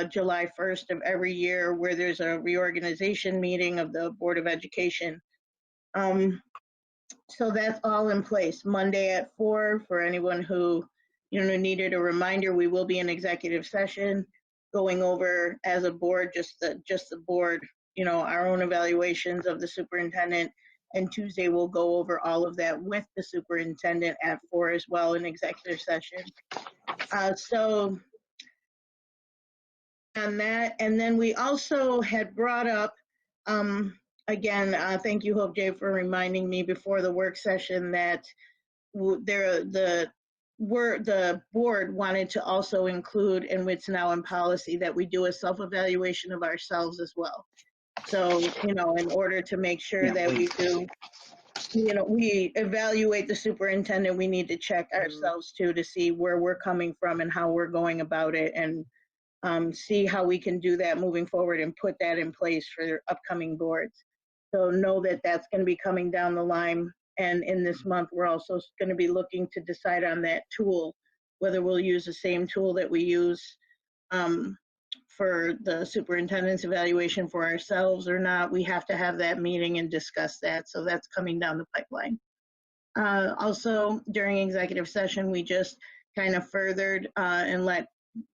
July 1st of every year, where there's a reorganization meeting of the Board of Education. So that's all in place. Monday at 4, for anyone who needed a reminder, we will be in executive session going over as a board, just the board, our own evaluations of the superintendent. And Tuesday we'll go over all of that with the superintendent at 4 as well in executive session. So on that, and then we also had brought up, again, thank you, Hope J, for reminding me before the work session that the board wanted to also include, and it's now in policy, that we do a self-evaluation of ourselves as well. So, in order to make sure that we do, we evaluate the superintendent, we need to check ourselves too to see where we're coming from and how we're going about it, and see how we can do that moving forward and put that in place for upcoming boards. So know that that's going to be coming down the line. And in this month, we're also going to be looking to decide on that tool, whether we'll use the same tool that we use for the superintendent's evaluation for ourselves or not. We have to have that meeting and discuss that. So that's coming down the pipeline. Also, during executive session, we just kind of furthered and let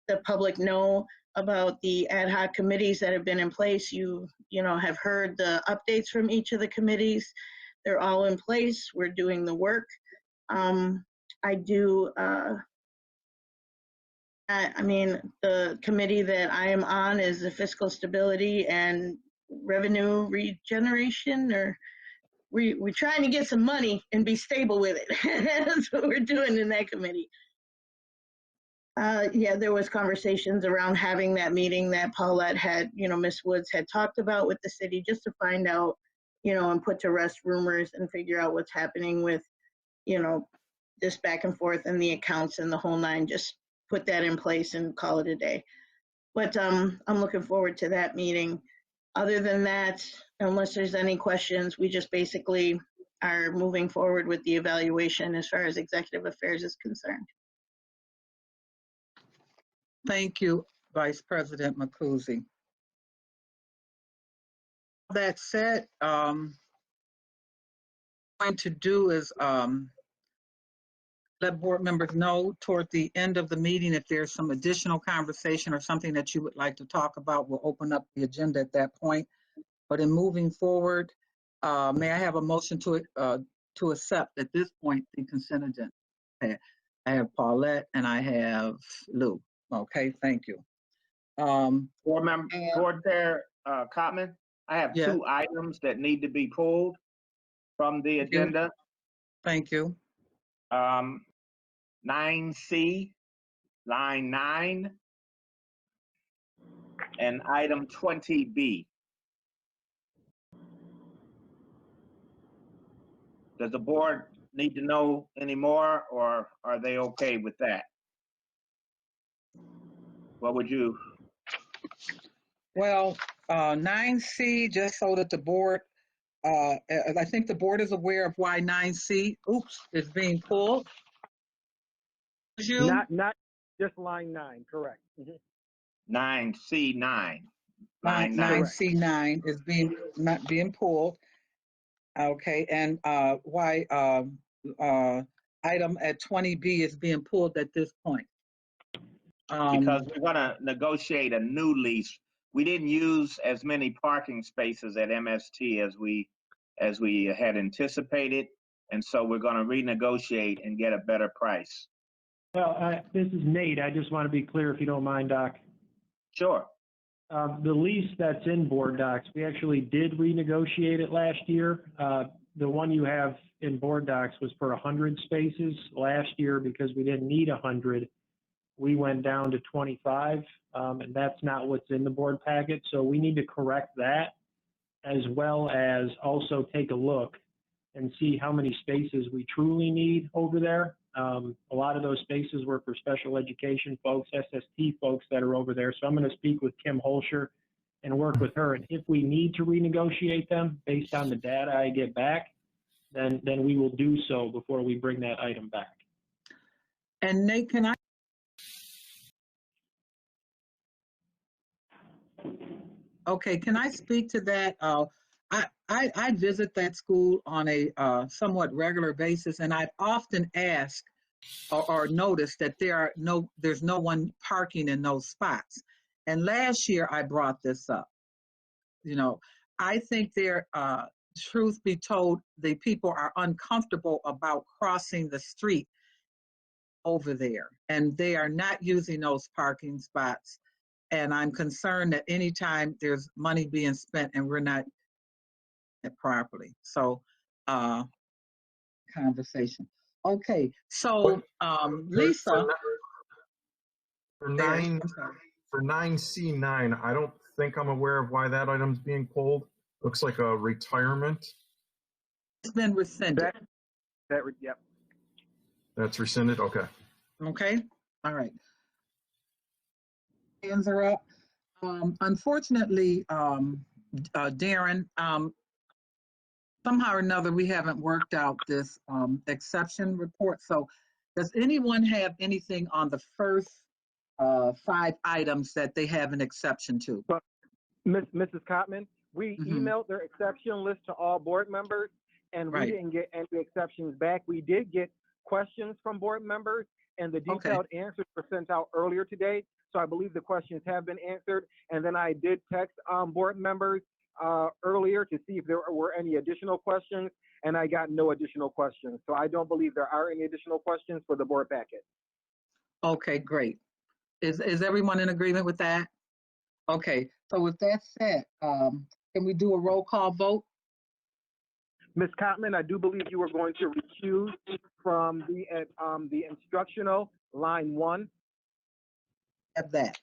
the public know about the ad hoc committees that have been in place. You have heard the updates from each of the committees. They're all in place. We're doing the work. The committee that I am on is the Fiscal Stability and Revenue Regeneration, or we're trying to get some money and be stable with it. That's what we're doing in that committee. Yeah, there was conversations around having that meeting that Paulette had, Ms. Woods had talked about with the city, just to find out, and put to rest rumors and figure out what's happening with, this back and forth and the accounts and the whole nine. Just put that in place and call it a day. But I'm looking forward to that meeting. Other than that, unless there's any questions, we just basically are moving forward with the evaluation as far as executive affairs is concerned. Thank you, Vice President Macuzzi. That said, what I'm going to do is let board members know toward the end of the meeting if there's some additional conversation or something that you would like to talk about. We'll open up the agenda at that point. But in moving forward, may I have a motion to accept at this point the consent agenda? Okay. I have Paulette and I have Lou. Okay, thank you. Board Chair Cotman, I have 2 items that need to be pulled from the agenda. Thank you. 9C, line 9, and item 20B. Does the board need to know any more, or are they okay with that? What would you? Well, 9C, just so that the board, I think the board is aware of why 9C, is being pulled. Not just line 9, correct. 9C9. Line 9C9 is not being pulled. Okay, and why item at 20B is being pulled at this point? Because we're going to negotiate a new lease. We didn't use as many parking spaces at MST as we had anticipated, and so we're going to renegotiate and get a better price. Well, this is Nate. I just want to be clear, if you don't mind, Doc. Sure. The lease that's in board docs, we actually did renegotiate it last year. The one you have in board docs was for 100 spaces. Last year, because we didn't need 100, we went down to 25, and that's not what's in the board packet. So we need to correct that, as well as also take a look and see how many spaces we truly need over there. A lot of those spaces were for special education folks, SST folks that are over there. So I'm going to speak with Kim Holscher and work with her. And if we need to renegotiate them based on the data I get back, then we will do so before we bring that item back. And Nate, can I? Okay, can I speak to that? I visit that school on a somewhat regular basis, and I've often asked or noticed that there's no one parking in those spots. And last year I brought this up. You know, I think truth be told, the people are uncomfortable about crossing the street over there, and they are not using those parking spots. And I'm concerned that anytime there's money being spent and we're not it properly. So, conversation. Okay, so Lisa. For 9C9, I don't think I'm aware of why that item's being pulled. Looks like a retirement. It's been rescinded. Yep. That's rescinded? Okay. Okay, all right. Hands are up. Unfortunately, Darren, somehow or another, we haven't worked out this exception report. So does anyone have anything on the first 5 items that they have an exception to? But Mrs. Cotman, we emailed their exception list to all board members, and we didn't get any exceptions back. We did get questions from board members, and the detailed answers were sent out earlier today. So I believe the questions have been answered. And then I did text board members earlier to see if there were any additional questions, and I got no additional questions. So I don't believe there are any additional questions for the board packet. Okay, great. Is everyone in agreement with that? Okay, so with that said, can we do a roll call vote? Ms. Cotman, I do believe you were going to recuse from the instructional line 1. Have that.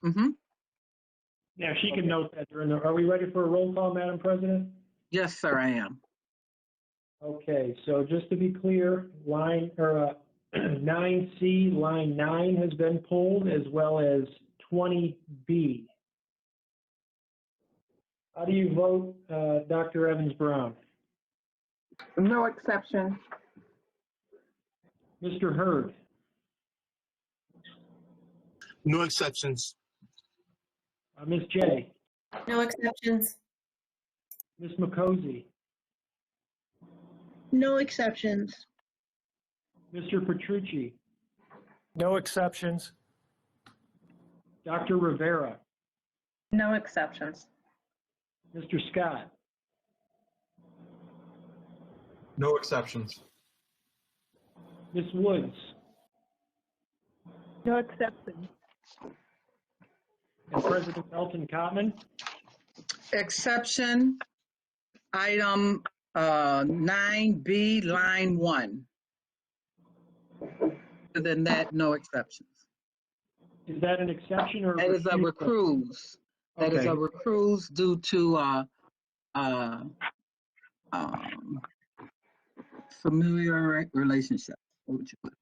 Yeah, she can note that during the. Are we ready for a roll call, Madam President? Yes, sir, I am. Okay, so just to be clear, 9C, line 9 has been pulled, as well as 20B. How do you vote, Dr. Evans-Brown? No exception. Mr. Hurd? No exceptions. Ms. J? No exceptions. Ms. McCosey? No exceptions. Mr. Petrucci? No exceptions. Dr. Rivera? No exceptions. Mr. Scott? No exceptions. Ms. Woods? No exceptions. And President Elton Cotman? Exception, item 9B, line 1. Other than that, no exceptions. Is that an exception or? That is a recuse. That is a recuse due to familiar relationship. What would you put?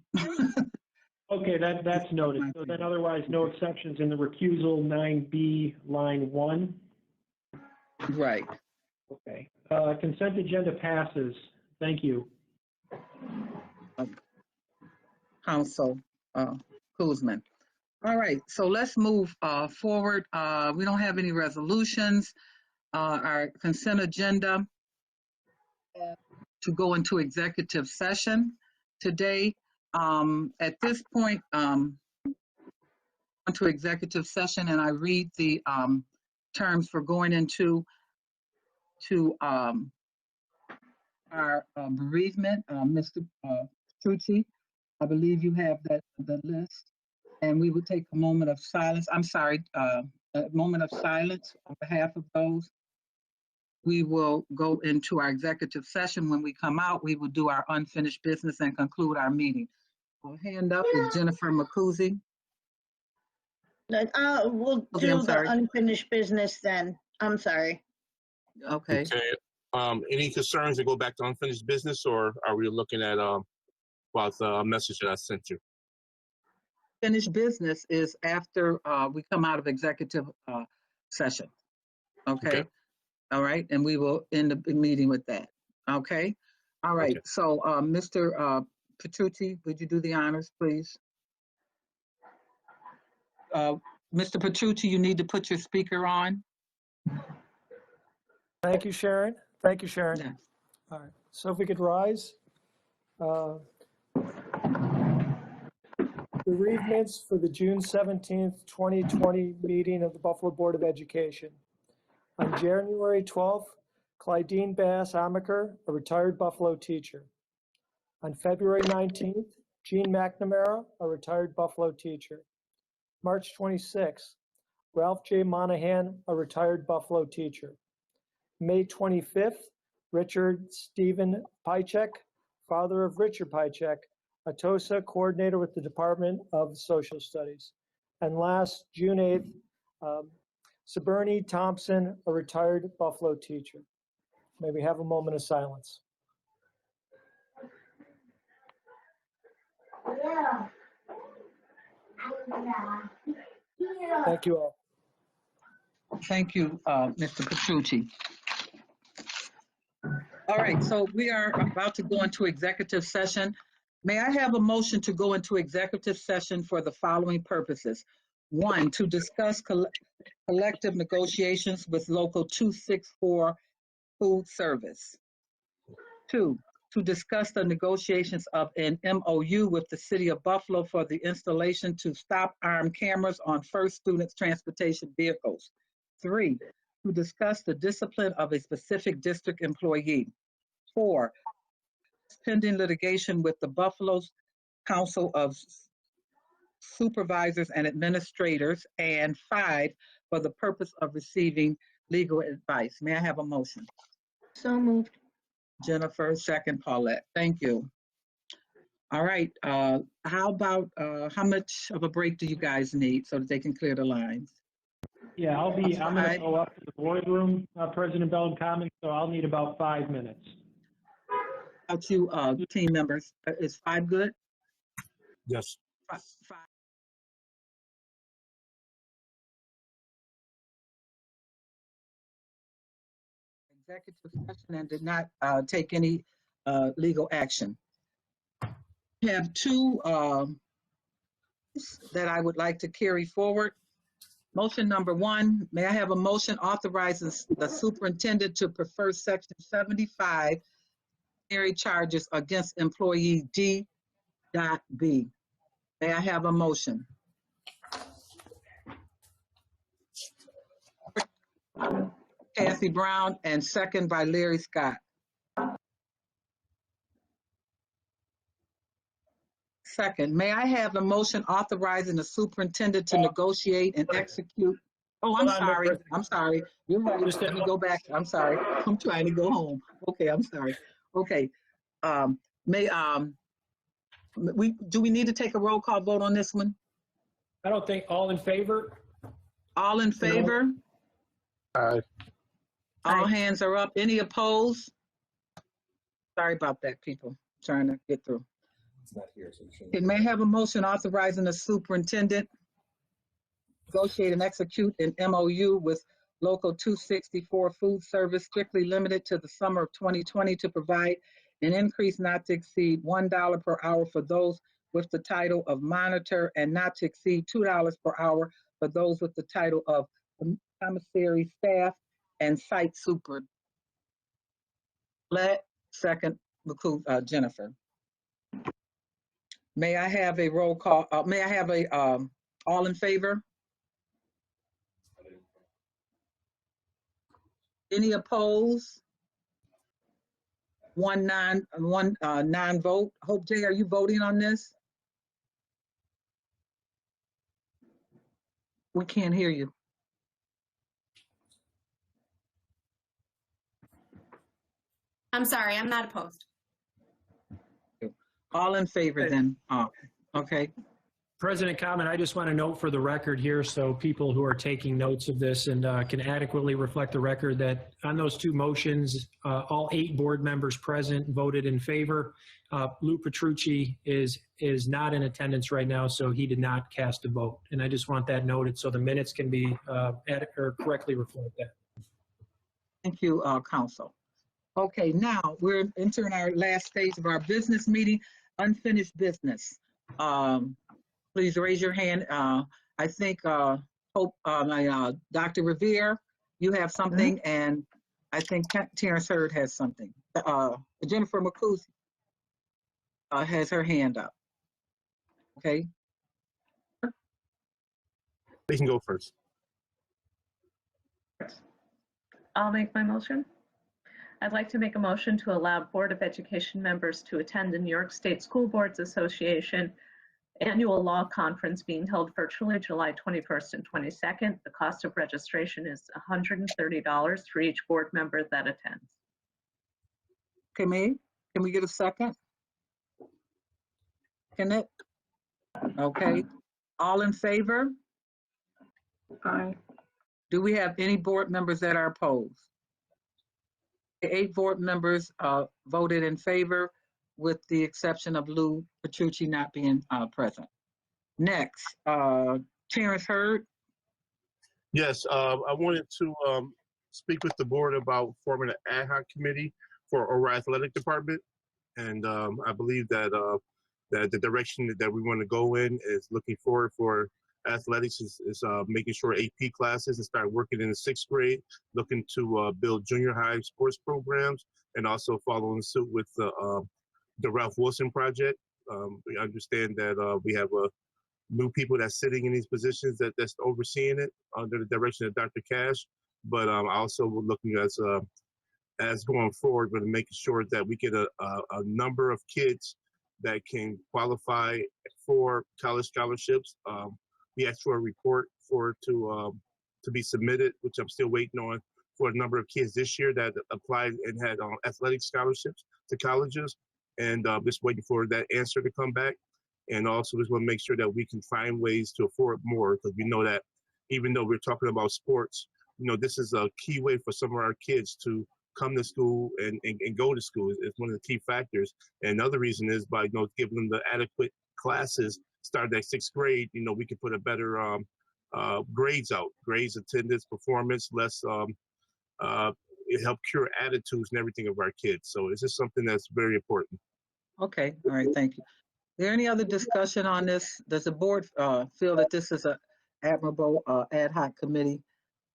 Okay, that's noted. So then otherwise, no exceptions in the recusal 9B, line 1? Right. Okay. Consent agenda passes. Thank you. Council Kuzman. All right, so let's move forward. We don't have any resolutions. Our consent agenda to go into executive session today. At this point, into executive session, and I read the terms for going into our bereavement. Mr. Petrucci, I believe you have the list, and we will take a moment of silence. I'm sorry, a moment of silence on behalf of those. We will go into our executive session. When we come out, we will do our unfinished business and conclude our meeting. Hand up is Jennifer McCousey. We'll do the unfinished business then. I'm sorry. Okay. Any concerns to go back to unfinished business, or are we looking at about the message that I sent you? Finished business is after we come out of executive session. Okay. All right, and we will end the meeting with that. Okay. All right, Okay. so Mr. Petrucci, would you do the honors, please? Mr. Petrucci, you need to put your speaker on. Thank you, Sharon. Thank you, Sharon. Yeah. All right, so if we could rise. Bereavements for the June 17th, 2020 meeting of the Buffalo Board of Education. On January 12th, Clydeen Bass Amaker, a retired Buffalo teacher. On February 19th, Jean McNamara, a retired Buffalo teacher. March 26th, Ralph J. Monahan, a retired Buffalo teacher. May 25th, Richard Stephen Pychek, father of Richard Pychek, a TOSA coordinator with the Department of Social Studies. And last, June 8th, Saberni Thompson, a retired Buffalo teacher. May we have a moment of silence. Thank you all. Thank you, Mr. Petrucci. All right, so we are about to go into executive session. May I have a motion to go into executive session for the following purposes? 1, to discuss collective negotiations with Local 264 Food Service. 2, to discuss the negotiations of an MOU with the City of Buffalo for the installation to stop armed cameras on First Students Transportation vehicles. 3, to discuss the discipline of a specific district employee. 4, pending litigation with the Buffalo's Council of Supervisors and Administrators. And 5, for the purpose of receiving legal advice. May I have a motion? So moved. Jennifer, second Paulette. Thank you. All right, how about, how much of a break do you guys need so that they can clear the lines? Yeah, I'm going to go up to the boardroom, President Bellingham, so I'll need about 5 minutes. Out you, team members, is 5 good? Yes. 5. Executive session and did not take any legal action. We have 2 that I would like to carry forward. Motion number 1, may I have a motion authorizing the superintendent to prefer Section 75 charges against employee D.B. May I have a motion? Kathy Brown, and second by Larry Scott. Second, may I have a motion authorizing the superintendent to negotiate and execute? Oh, I'm sorry. You're right. Let me go back. I'm sorry. I'm trying to go home. Okay, I'm sorry. Okay. Do we need to take a roll call vote on this one? I don't think. All in favor? All in favor? Aye. All hands are up. Any opposed? Sorry about that, people. Trying to get through. It's not here, so It may have a motion authorizing the superintendent negotiate and execute an MOU with Local 264 Food Service strictly limited to the summer of 2020 to provide an increase not to exceed $1 per hour for those with the title of monitor and not to exceed $2 per hour for those with the title of commissary staff and site super. Second, Jennifer. May I have a roll call? May I have a all in favor? Any opposed? One non-vote. Hope Jay, are you voting on this? We can't hear you. I'm sorry, I'm not opposed. All in favor then? Okay. President Common, I just want to note for the record here, so people who are taking notes of this and can adequately reflect the record, that on those 2 motions, all 8 board members present voted in favor. Lou Petrucci is not in attendance right now, so he did not cast a vote. And I just want that noted so the minutes can be correctly reflect that. Thank you, Council. Okay, now we're entering our last stage of our business meeting, unfinished business. Please raise your hand. I think Dr. Revere, you have something, and I think Terrence Hurd has something. Jennifer McCoos has her hand up. Okay. They can go first. I'll make my motion. I'd like to make a motion to allow Board of Education members to attend the New York State School Boards Association annual law conference being held virtually July 21st and 22nd. The cost of registration is $130 for each board member that attends. Can we get a second? Can it? Okay. All in favor? Aye. Do we have any board members that are opposed? 8 board members voted in favor, with the exception of Lou Petrucci not being present. Next, Terrence Hurd. Yes, I wanted to speak with the board about forming an ad hoc committee for our athletic department. And I believe that that the direction that we want to go in is looking forward for athletics is making sure AP classes and start working in the 6th grade, looking to build junior high sports programs, and also following suit with the Ralph Wilson project. We understand that we have new people that's sitting in these positions that's overseeing it under the direction of Dr. Cash, but also we're looking as going forward, we're making sure that we get a number of kids that can qualify for college scholarships. We asked for a report to be submitted, which I'm still waiting on, for a number of kids this year that applied and had athletic scholarships to colleges, and just waiting for that answer to come back. And also just want to make sure that we can find ways to afford more, because we know that even though we're talking about sports, this is a key way for some of our kids to come to school and go to school. It's one of the key factors. And another reason is by giving them the adequate classes, start at 6th grade, we can put a better grades out, grades, attendance, performance, less it help cure attitudes and everything of our kids. So it's just something that's very important. Okay, all right, thank you. Is there any other discussion on this? Does the board feel that this is an admirable ad hoc committee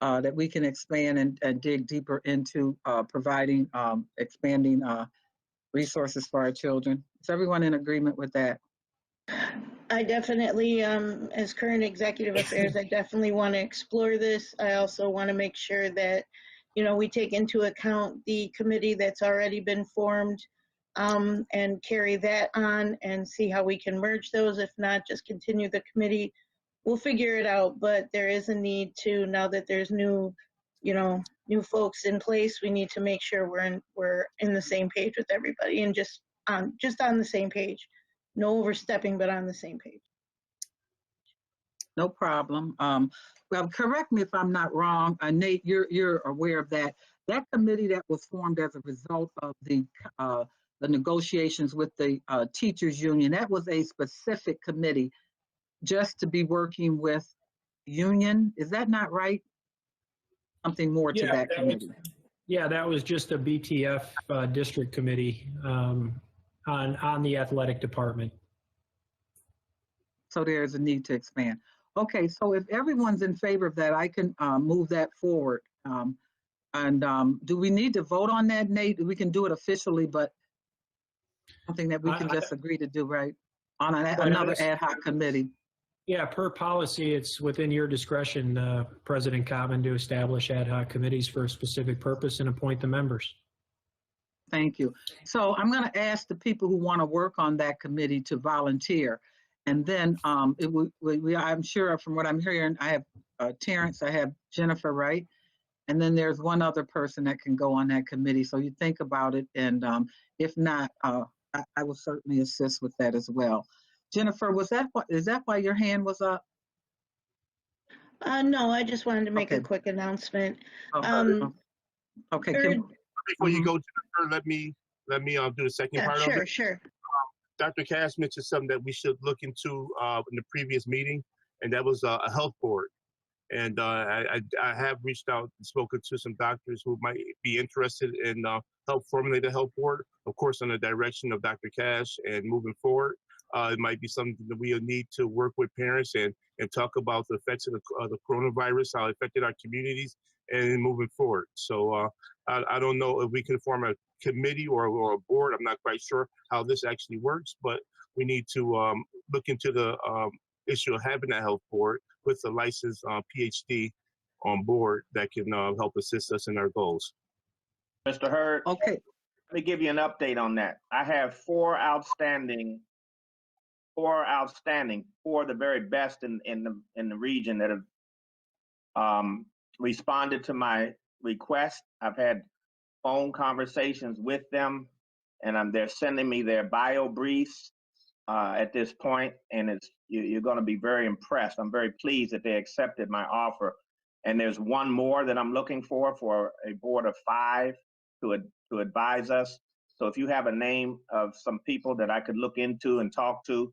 that we can expand and dig deeper into providing, expanding resources for our children? Is everyone in agreement with that? I definitely, as current executive affairs, I definitely want to explore this. I also want to make sure that, we take into account the committee that's already been formed, and carry that on and see how we can merge those. If not, just continue the committee. We'll figure it out, but there is a need to, now that there's new folks in place, we need to make sure we're in the same page with everybody and just on the same page. No overstepping, but on the same page. No problem. Well, correct me if I'm not wrong. Nate, you're aware of that. That committee that was formed as a result of the negotiations with the teachers union, that was a specific committee just to be working with union. Is that not right? Something more to that committee. That was just a BTF district committee on the athletic department. So there's a need to expand. Okay, so if everyone's in favor of that, I can move that forward. Do we need to vote on that, Nate? We can do it officially, but something that we can just agree to do, right? On another ad hoc committee. Yeah, per policy, it's within your discretion, President Cobbin, to establish ad hoc committees for a specific purpose and appoint the members. Thank you. So I'm going to ask the people who want to work on that committee to volunteer. And then I'm sure from what I'm hearing, I have Terrence, I have Jennifer, right? And then there's one other person that can go on that committee. So you think about it. And if not, I will certainly assist with that as well. Jennifer, is that why your hand was up? No, I just wanted to make a quick announcement. Okay. Before you go, Jennifer, let me do the second part of it. Sure. Dr. Cash mentioned something that we should look into in the previous meeting, and that was a health board. And I have reached out and spoken to some doctors who might be interested in help formulate a health board, of course, on the direction of Dr. Cash. And moving forward, it might be something that we'll need to work with parents and talk about the effects of the coronavirus, how it affected our communities, and moving forward. So I don't know if we can form a committee or a board. I'm not quite sure how this actually works, but we need to look into the issue of having a health board with a licensed PhD on board that can help assist us in our goals. Mr. Hurd, okay. Let me give you an update on that. I have four the very best in the region that have responded to my request. I've had phone conversations with them, and they're sending me their bio briefs at this point, and you're going to be very impressed. I'm very pleased that they accepted my offer. And there's one more that I'm looking for a board of 5 to advise us. So if you have a name of some people that I could look into and talk to,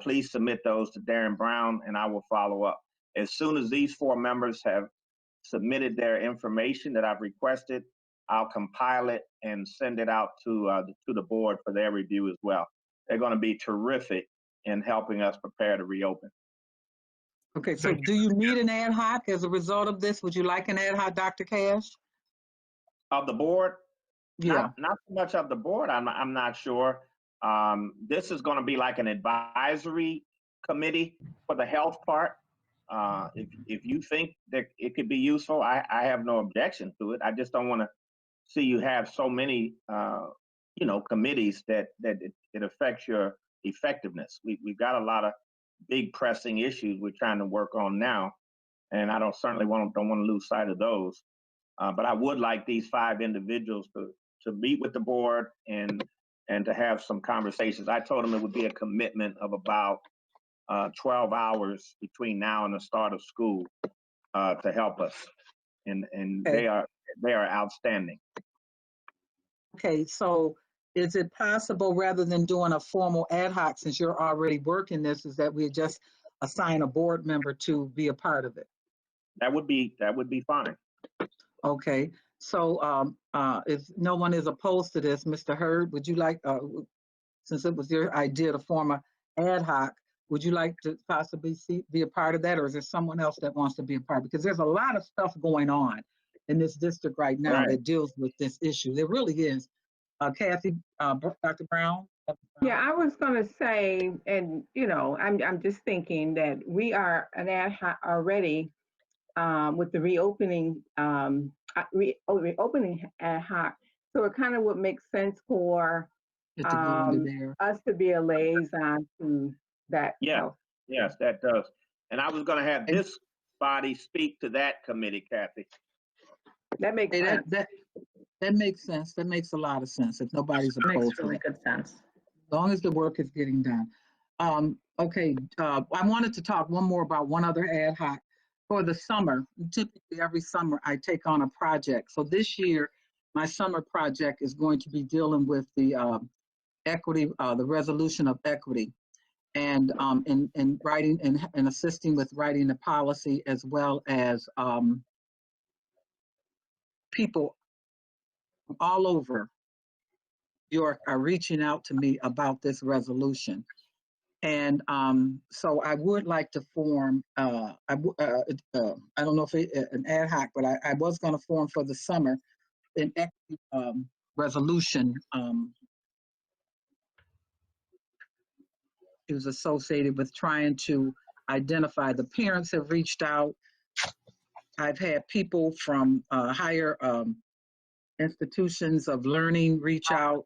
please submit those to Darren Brown, and I will follow up. As soon as these 4 members have submitted their information that I've requested, I'll compile it and send it out to the board for their review as well. They're going to be terrific in helping us prepare to reopen. Okay, so do you need an ad hoc as a result of this? Would you like an ad hoc, Dr. Cash? Of the board? Yeah. Not so much of the board, I'm not sure. This is going to be like an advisory committee for the health part. If you think that it could be useful, I have no objection to it. I just don't want to see you have so many committees that it affects your effectiveness. We've got a lot of big pressing issues we're trying to work on now, and I don't want to lose sight of those. But I would like these 5 individuals to meet with the board and to have some conversations. I told them it would be a commitment of about 12 hours between now and the start of school to help us, and okay. they are outstanding. Okay, so is it possible, rather than doing a formal ad hoc, since you're already working this, is that we just assign a board member to be a part of it? That would be fine. Okay, so if no one is opposed to this, Mr. Hurd, would you like, since it was your idea to form a ad hoc, would you like to possibly be a part of that, or is there someone else that wants to be a part? Because there's a lot of stuff going on in this district right now that deals with this issue. There really is. Kathy, Dr. Brown? Yeah, I was going to say, and I'm just thinking that we are an ad hoc already with the reopening reopening ad hoc. So it kind of would make sense for us to be a liaison to that. Yeah, yes, that does. And I was going to have this body speak to that committee, Kathy. That makes sense. That makes sense. That makes a lot of sense. If nobody's opposed, makes really good sense. As long as the work is getting done. Okay, I wanted to talk one more about one other ad hoc for the summer. Typically, every summer I take on a project. So this year, my summer project is going to be dealing with the equity, the resolution of equity, and in writing and assisting with writing the policy, as well as people all over York are reaching out to me about this resolution. And so I would like to form, I don't know if an ad hoc, but I was going to form for the summer an equity resolution. It was associated with trying to identify. The parents have reached out. I've had people from higher institutions of learning reach out.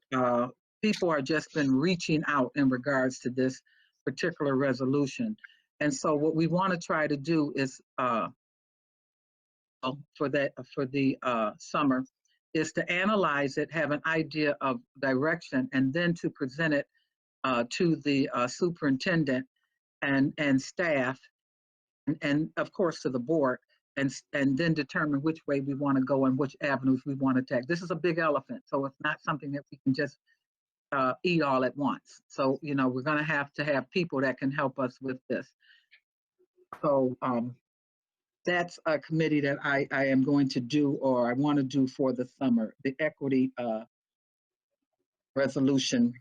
People are just been reaching out in regards to this particular resolution. And so what we want to try to do is for the summer is to analyze it, have an idea of direction, and then to present it to the superintendent and staff, and of course to the board, and then determine which way we want to go and which avenues we want to take. This is a big elephant, so it's not something that we can just eat all at once. So, we're going to have people that can help us with this. So that's a committee that I am going to do, or I want to do for the summer, the equity resolution,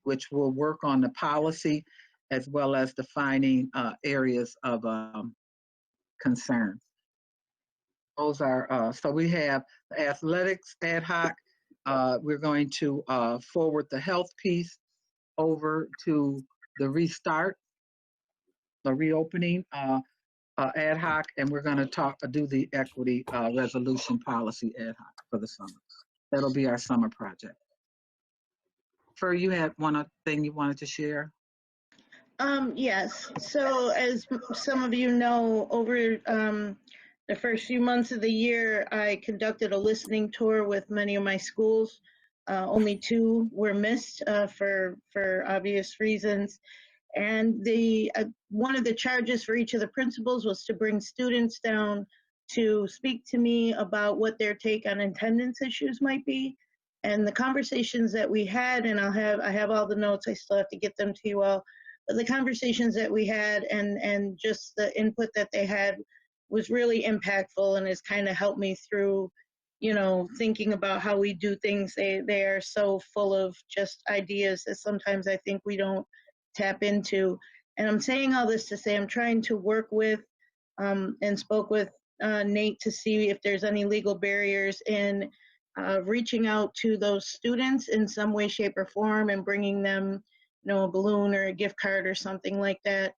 which will work on the policy as well as defining areas of concern. Those are, so we have the athletics ad hoc. We're going to forward the health piece over to the restart, the reopening ad hoc, and we're going to do the equity resolution policy ad hoc for the summer. That'll be our summer project. Fer, you had one thing you wanted to share? Yes. So as some of you know, over the first few months of the year, I conducted a listening tour with many of my schools. Only 2 were missed for obvious reasons. And the one of the charges for each of the principals was to bring students down to speak to me about what their take on attendance issues might be. And the conversations that we had, and I have all the notes, I still have to get them to you all. But the conversations that we had and just the input that they had was really impactful and has kind of helped me through, you know, thinking about how we do things. They are so full of just ideas that sometimes I think we don't tap into. And I'm saying all this to say I'm trying to work with and spoke with Nate to see if there's any legal barriers in reaching out to those students in some way, shape, or form and bringing them, you know, a balloon or a gift card or something like that.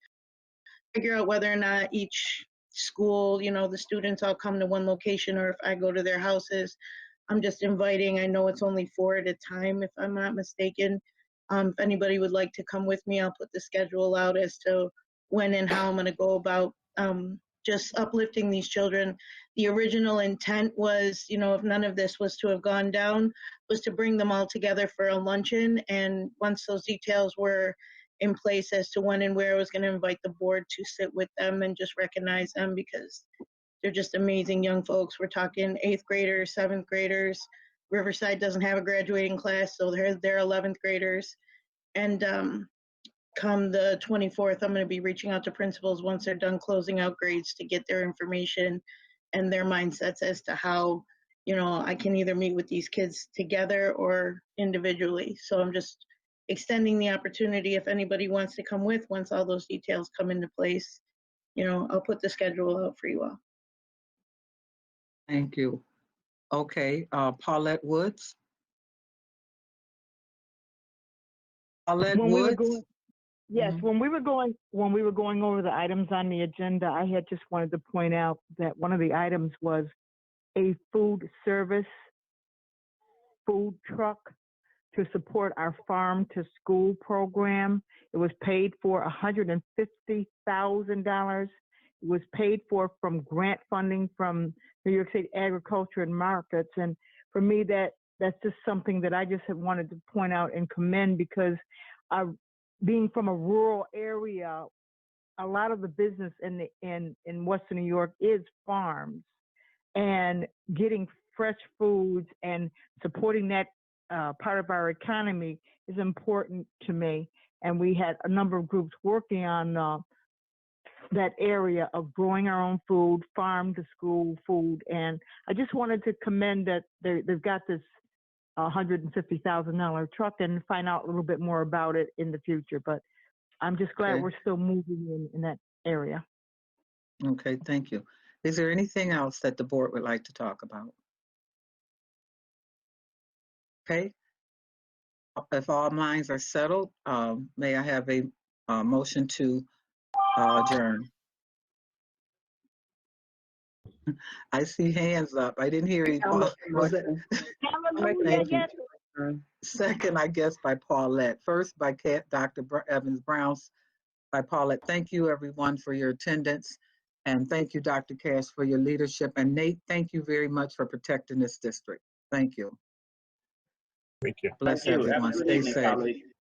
Figure out whether or not each school, you know, the students all come to one location, or if I go to their houses. I'm just inviting, I know it's only 4 at a time, if I'm not mistaken. If anybody would like to come with me, I'll put the schedule out as to when and how I'm going to go about just uplifting these children. The original intent was, you know, if none of this was to have gone down, was to bring them all together for a luncheon. And once those details were in place as to when and where, I was going to invite the board to sit with them and just recognize them, because they're just amazing young folks. We're talking 8th graders, 7th graders. Riverside doesn't have a graduating class, so they're 11th graders. And come the 24th, I'm going to be reaching out to principals once they're done closing out grades to get their information and their mindsets as to how, you know, I can either meet with these kids together or individually. So I'm just extending the opportunity if anybody wants to come with, once all those details come into place. You know, I'll put the schedule out for you all. Thank you. Okay, Paulette Woods. Paulette Woods. Yes, when we were going over the items on the agenda, I had just wanted to point out that one of the items was a food service food truck to support our farm to school program. It was paid for $150,000. It was paid for from grant funding from New York State Agriculture and Markets. And for me, that's just something that I just have wanted to point out and commend, because being from a rural area, a lot of the business in Western New York is farms, and getting fresh foods and supporting that part of our economy is important to me. And we had a number of groups working on that area of growing our own food, farm to school food. And I just wanted to commend that they've got this $150,000 truck, and find out a little bit more about it in the future. But I'm just glad we're still moving in that area. Okay, thank you. Is there anything else that the board would like to talk about? Okay. If all minds are settled, may I have a motion to adjourn? I see hands up. I didn't hear you. Was it? Hallelujah, yes. Second, I guess, by Paulette. First by Dr. Evans Brown, by Paulette. Thank you, everyone, for your attendance. And thank you, Dr. Cash, for your leadership. And Nate, thank you very much for protecting this district. Thank you. Thank you. Bless everyone. Stay safe.